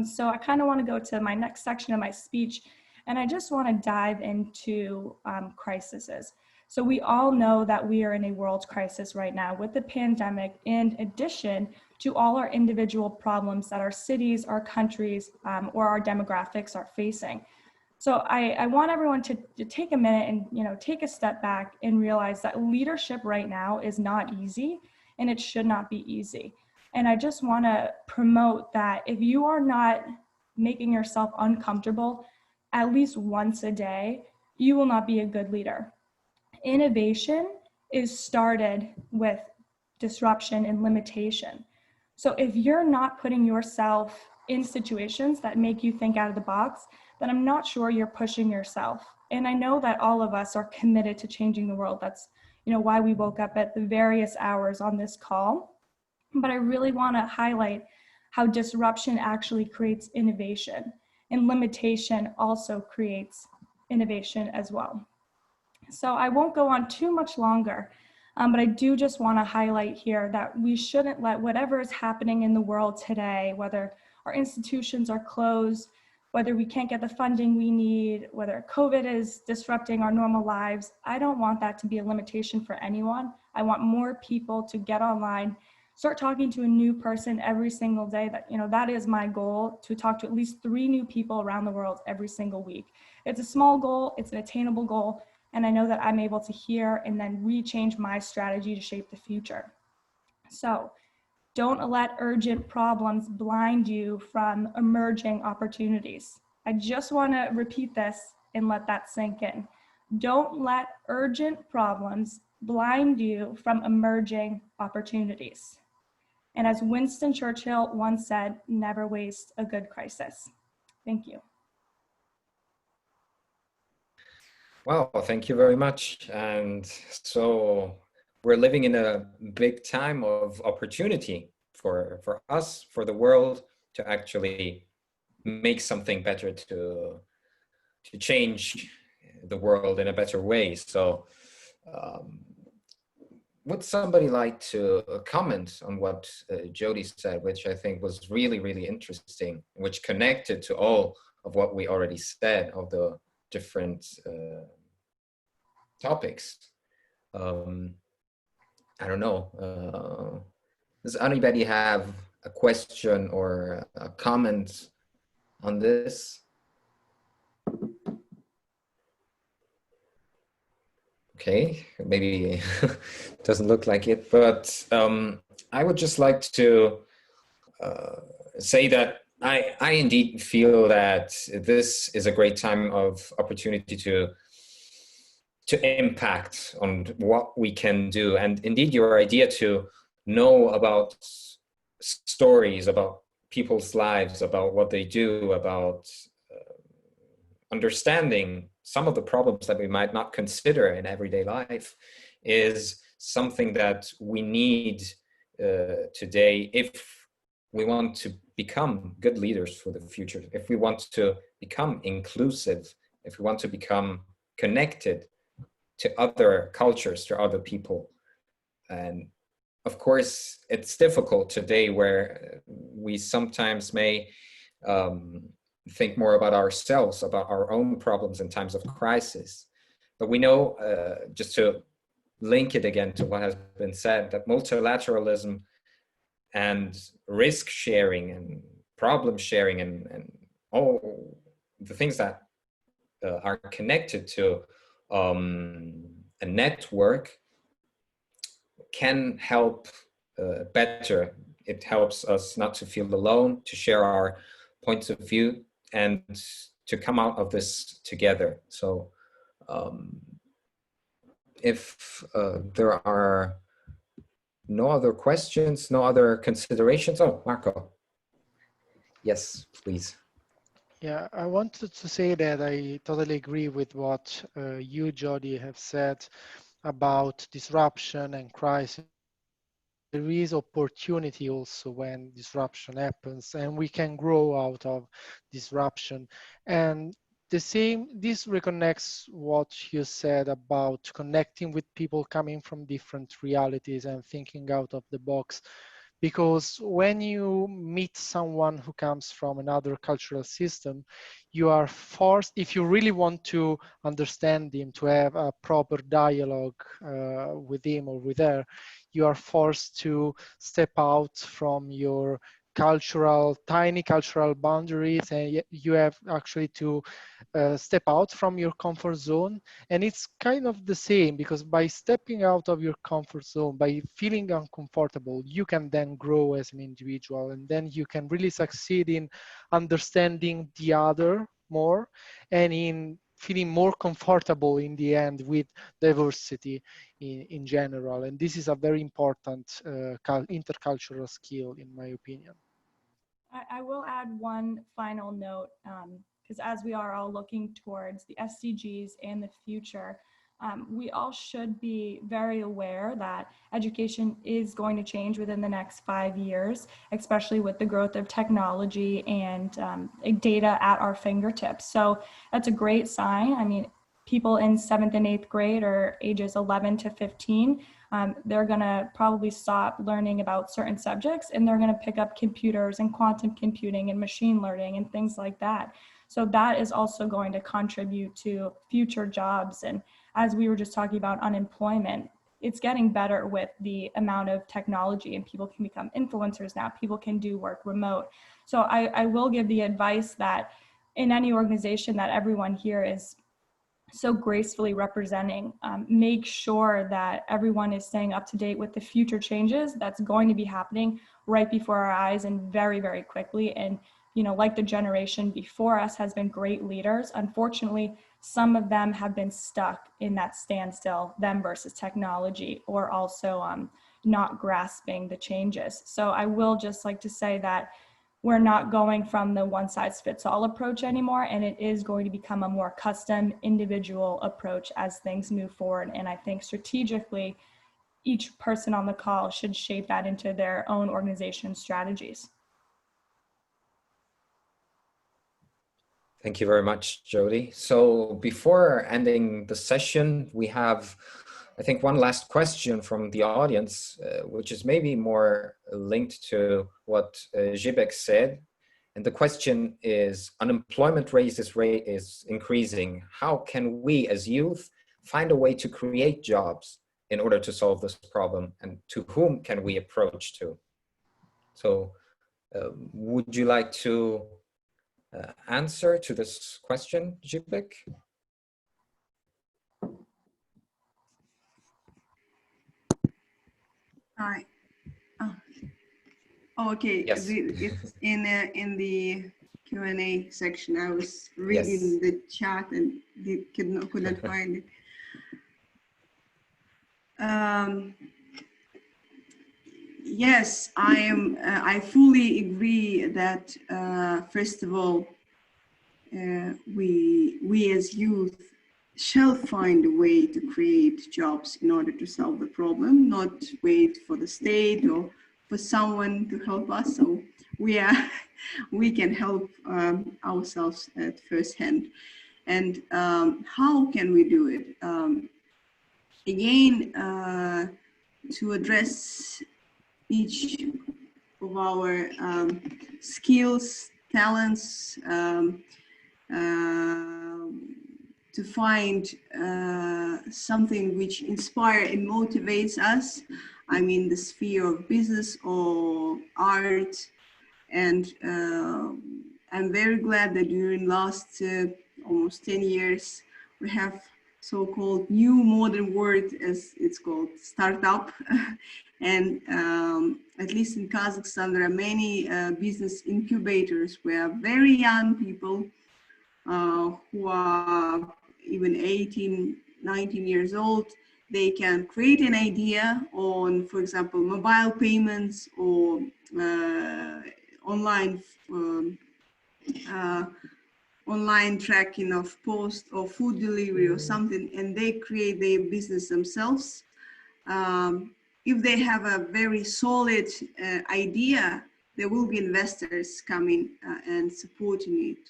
So I kind of want to go to my next section of my speech, and I just want to dive into crises. So we all know that we are in a world crisis right now with the pandemic, in addition to all our individual problems that our cities, our countries, or our demographics are facing. So I want everyone to take a minute and take a step back and realize that leadership right now is not easy, and it should not be easy. And I just want to promote that if you are not making yourself uncomfortable at least once a day, you will not be a good leader. Innovation is started with disruption and limitation. So if you're not putting yourself in situations that make you think out of the box, then I'm not sure you're pushing yourself. And I know that all of us are committed to changing the world. That's why we woke up at the various hours on this call. But I really want to highlight how disruption actually creates innovation, and limitation also creates innovation as well. So I won't go on too much longer, but I do just want to highlight here that we shouldn't let whatever is happening in the world today, whether our institutions are closed, whether we can't get the funding we need, whether COVID is disrupting our normal lives. I don't want that to be a limitation for anyone. I want more people to get online, start talking to a new person every single day. That is my goal, to talk to at least 3 new people around the world every single week. It's a small goal, it's an attainable goal, and I know that I'm able to hear and then rechange my strategy to shape the future. So don't let urgent problems blind you from emerging opportunities. I just want to repeat this and let that sink in. Don't let urgent problems blind you from emerging opportunities. And as Winston Churchill once said, never waste a good crisis. Thank you. Well, thank you very much. And so we're living in a big time of opportunity for us, for the world, to actually make something better, to change the world in a better way. So would somebody like to comment on what Jodi said, which I think was really, really interesting, which connected to all of what we already said, of the different topics. I don't know. Does anybody have a question or a comment on this? Okay, maybe it doesn't look like it, but I would just like to say that I indeed feel that this is a great time of opportunity to impact on what we can do. And indeed, your idea to know about stories, about people's lives, about what they do, about understanding some of the problems that we might not consider in everyday life is something that we need today if we want to become good leaders for the future, if we want to become inclusive, if we want to become connected to other cultures, to other people. And of course, it's difficult today where we sometimes may think more about ourselves, about our own problems in times of crisis. But we know, just to link it again to what has been said, that multilateralism and risk sharing and problem sharing and all the things that are connected to a network can help better. It helps us not to feel alone, to share our points of view, and to come out of this together. So if there are no other questions, no other considerations. Oh, Marco. Yes, please. Yeah, I wanted to say that I totally agree with what you, Jodi, have said about disruption and crisis. There is opportunity also when disruption happens, and we can grow out of disruption. And this reconnects what you said about connecting with people coming from different realities and thinking out of the box. Because when you meet someone who comes from another cultural system, you are forced, if you really want to understand him, to have a proper dialogue with him or with her, you are forced to step out from your tiny cultural boundaries, and you have actually to step out from your comfort zone. And it's kind of the same, because by stepping out of your comfort zone, by feeling uncomfortable, you can then grow as an individual, and then you can really succeed in understanding the other more and in feeling more comfortable in the end with diversity in general. And this is a very important intercultural skill, in my opinion. I will add one final note, because as we are all looking towards the SDGs and the future, we all should be very aware that education is going to change within the next 5 years, especially with the growth of technology and data at our fingertips. So that's a great sign. I mean, people in 7th and 8th grade, or ages 11 to 15, they're gonna probably stop learning about certain subjects, and they're gonna pick up computers and quantum computing and machine learning and things like that. So that is also going to contribute to future jobs. And as we were just talking about unemployment, it's getting better with the amount of technology, and people can become influencers now. People can do work remote. So I will give the advice that in any organization that everyone here is so gracefully representing, make sure that everyone is staying up to date with the future changes that's going to be happening right before our eyes and very, very quickly. And, you know, like the generation before us has been great leaders. Unfortunately, some of them have been stuck in that standstill, them versus technology, or also not grasping the changes. So I will just like to say that we're not going from the one-size-fits-all approach anymore, and it is going to become a more custom, individual approach as things move forward. And I think strategically, each person on the call should shape that into their own organization strategies. Thank you very much, Jodi. So before ending the session, we have, I think, one last question from the audience, which is maybe more linked to what Zhibek said. And the question is, unemployment rate is increasing. How can we as youth find a way to create jobs in order to solve this problem, and to whom can we approach to? So would you like to answer to this question, Zhibek? Hi. Oh, okay. Yes. It's in the Q&A section. I was reading the chat and couldn't find it. Yes, I fully agree that first of all, we as youth shall find a way to create jobs in order to solve the problem, not wait for the state or for someone to help us. So we can help ourselves at first hand. And how can we do it? Again, to address each of our skills, talents, to find something which inspires and motivates us. I mean, the sphere of business or art. And I'm very glad that during last almost 10 years, we have so-called new modern word, as it's called, startup. And at least in Kazakhstan, there are many business incubators where very young people who are even 18, 19 years old, they can create an idea on, for example, mobile payments or online online tracking of post or food delivery or something, and they create their business themselves. If they have a very solid idea, there will be investors coming and supporting it.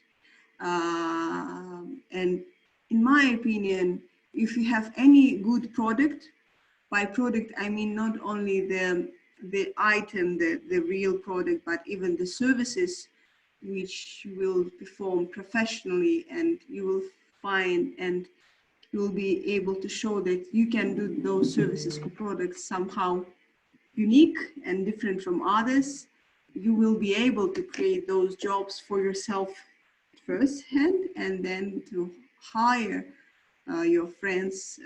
And in my opinion, if you have any good product, by product I mean not only the item, the real product, but even the services which will perform professionally, and you will find and you will be able to show that you can do those services or products somehow unique and different from others. You will be able to create those jobs for yourself firsthand, and then to hire your friends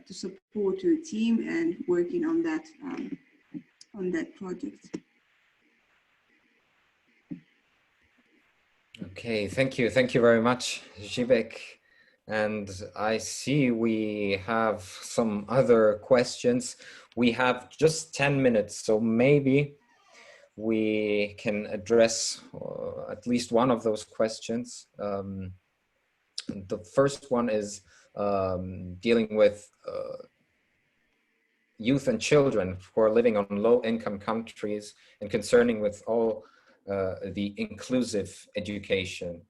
to support your team and working on that project. Okay, thank you very much, Zhibek. And I see we have some other questions. We have just 10 minutes, so maybe we can address at least one of those questions. The first one is dealing with youth and children who are living on low-income countries and concerning with all the inclusive education.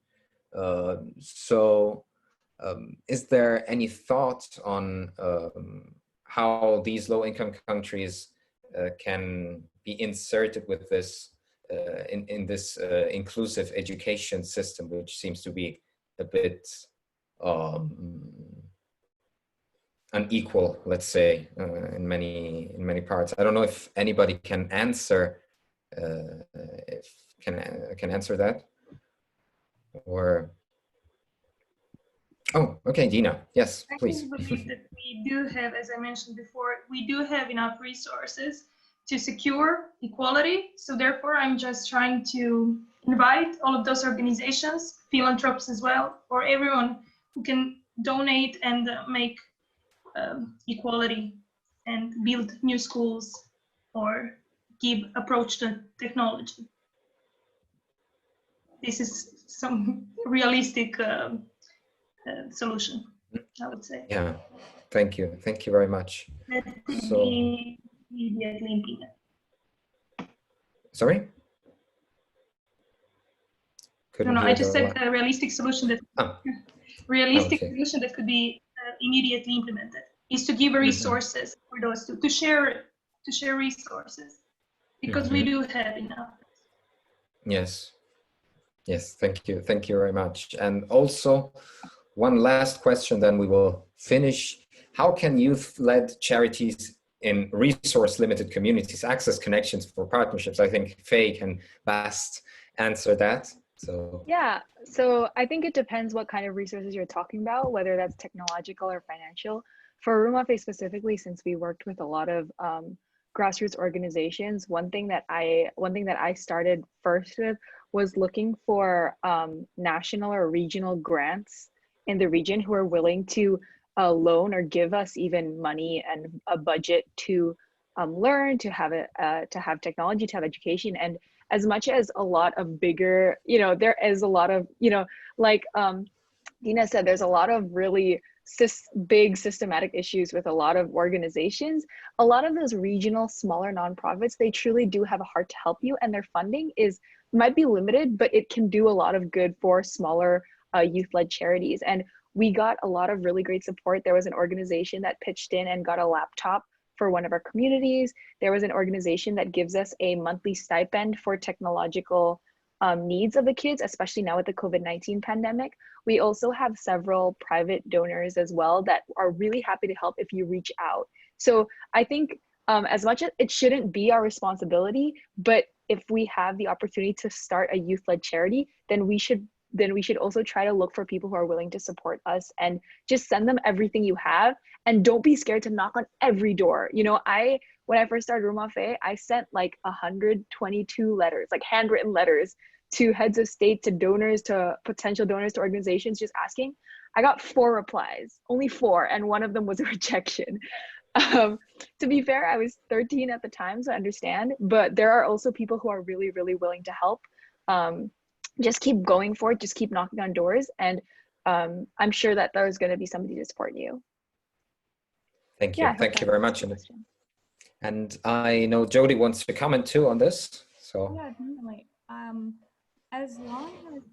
Is there any thought on how these low-income countries can be inserted with this in this inclusive education system, which seems to be a bit unequal, let's say, in many parts? I don't know if anybody can answer can answer that, or oh, okay, Dina, yes, please. I believe that we do have, as I mentioned before, we do have enough resources to secure equality. So therefore, I'm just trying to invite all of those organizations, philanthropists as well, or everyone who can donate and make equality and build new schools or give approach to technology. This is some realistic solution, I would say. Yeah, thank you very much. That could be immediately implemented. Sorry? No, I just said a realistic solution that solution that could be immediately implemented is to give resources for those to share resources, because we do have enough. Yes, thank you very much. And also one last question, then we will finish. how can youth-led charities in resource-limited communities access connections for partnerships? I think Faye can best answer that. So Yeah, so I think it depends what kind of resources you're talking about, whether that's technological or financial. For Ruma Faye specifically, since we worked with a lot of grassroots organizations, one thing that I started first with was looking for national or regional grants in the region who are willing to loan or give us even money and a budget to learn, to have technology, to have education. And as much as a lot of bigger, there is a lot of, like Dina said, there's a lot of really big systematic issues with a lot of organizations. A lot of those regional, smaller nonprofits, they truly do have a heart to help you, and their funding might be limited, but it can do a lot of good for smaller youth-led charities. And we got a lot of really great support. There was an organization that pitched in and got a laptop for one of our communities. There was an organization that gives us a monthly stipend for technological needs of the kids, especially now with the COVID-19 pandemic. We also have several private donors as well that are really happy to help if you reach out. So I think as much as it shouldn't be our responsibility, but if we have the opportunity to start a youth-led charity, then we should also try to look for people who are willing to support us and just send them everything you have. And don't be scared to knock on every door. When I first started Ruma Faye, I sent like 122 letters, like handwritten letters to heads of state, to donors, to potential donors, to organizations, just asking. I got 4 replies, only 4, and one of them was a rejection. To be fair, I was 13 at the time, so I understand, but there are also people who are really, really willing to help. Just keep going for it, just keep knocking on doors, and I'm sure that there's going to be somebody to support you. Thank you. Thank you very much. And I know Jodi wants to comment too on this. So yeah, definitely. As long as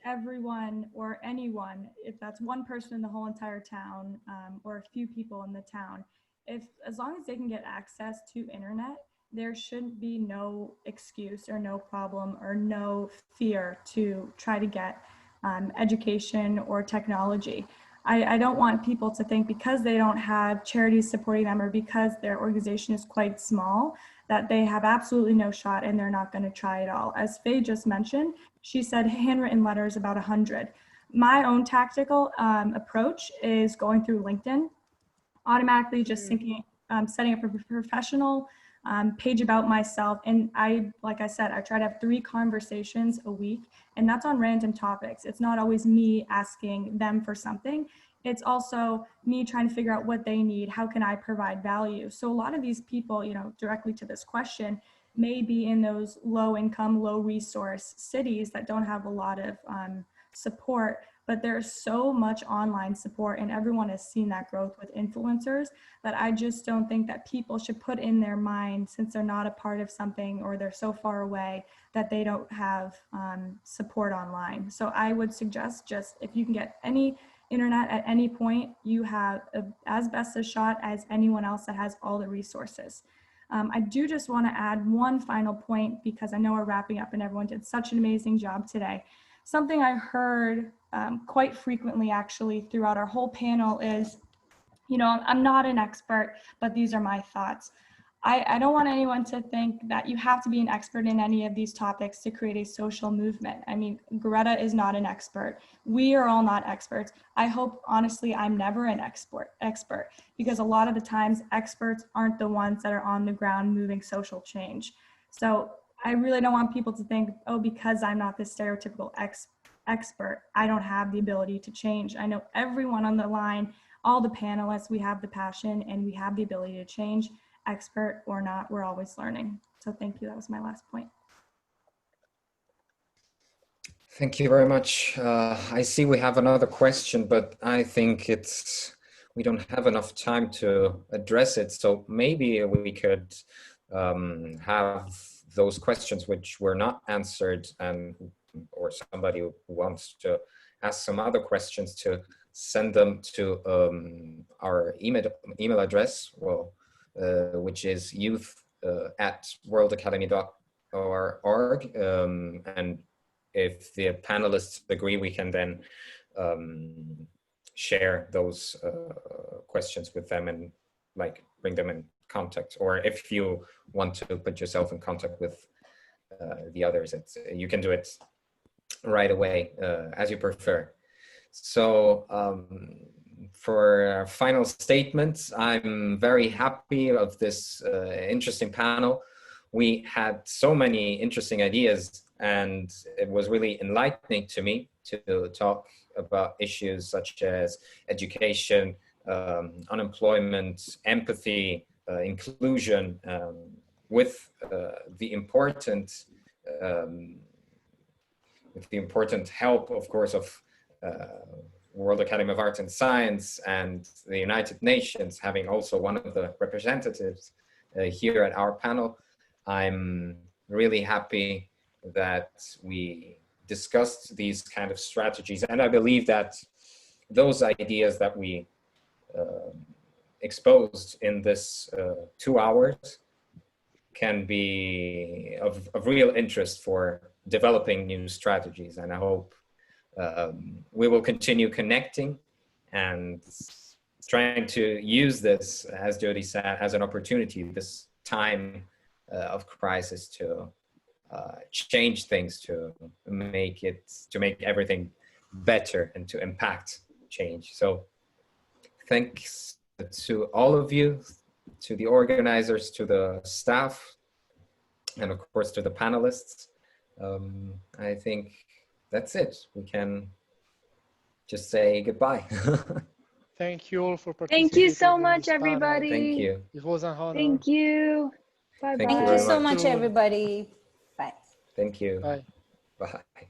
everyone or anyone, if that's one person in the whole entire town or a few people in the town, as long as they can get access to internet, there shouldn't be no excuse or no problem or no fear to try to get education or technology. I don't want people to think because they don't have charities supporting them or because their organization is quite small that they have absolutely no shot and they're not going to try at all. As Faye just mentioned, she said handwritten letters about 100. My own tactical approach is going through LinkedIn, automatically just thinking, setting up a professional page about myself. And like I said, I try to have 3 conversations a week, and that's on random topics. It's not always me asking them for something. It's also me trying to figure out what they need. How can I provide value? So a lot of these people, directly to this question, may be in those low income, low resource cities that don't have a lot of support, but there's so much online support, and everyone has seen that growth with influencers, that I just don't think that people should put in their mind, since they're not a part of something or they're so far away, that they don't have support online. So I would suggest, just if you can get any internet at any point, you have as best a shot as anyone else that has all the resources. I do just want to add one final point, because I know we're wrapping up and everyone did such an amazing job today. Something I heard quite frequently actually throughout our whole panel is, I'm not an expert, but these are my thoughts. I don't want anyone to think that you have to be an expert in any of these topics to create a social movement. I mean, Greta is not an expert. We are all not experts. I hope, honestly, I'm never an expert, because a lot of the times experts aren't the ones that are on the ground moving social change. So I really don't want people to think, oh, because I'm not this stereotypical expert, I don't have the ability to change. I know everyone on the line, all the panelists, we have the passion and we have the ability to change. Expert or not, we're always learning. So thank you. That was my last point. thank you very much. I see we have another question, but I think we don't have enough time to address it. So maybe we could have those questions which were not answered, or somebody who wants to ask some other questions, to send them to our email address, which is youth@worldacademy.org. And if the panelists agree, we can then share those questions with them and like bring them in contact, or if you want to put yourself in contact with the others, you can do it right away as you prefer. So for final statements, I'm very happy of this interesting panel. We had so many interesting ideas, and it was really enlightening to me to talk about issues such as education, unemployment, empathy, inclusion, with the important help, of course, of World Academy of Arts and Science and the United Nations, having also one of the representatives here at our panel. I'm really happy that we discussed these kind of strategies, and I believe that those ideas that we exposed in this 2 hours can be of real interest for developing new strategies. And I hope we will continue connecting and trying to use this, as Jodi said, as an opportunity, this time of crisis to change things, to make everything better and to impact change. So thanks to all of you, to the organizers, to the staff, and of course to the panelists. I think that's it. We can just say goodbye. Thank you all for participating. Thank you so much, everybody. Thank you. It was an honor. Thank you. Bye-bye. Thank you Thank very you so much. much, everybody. Bye. Thank you. Bye. Bye.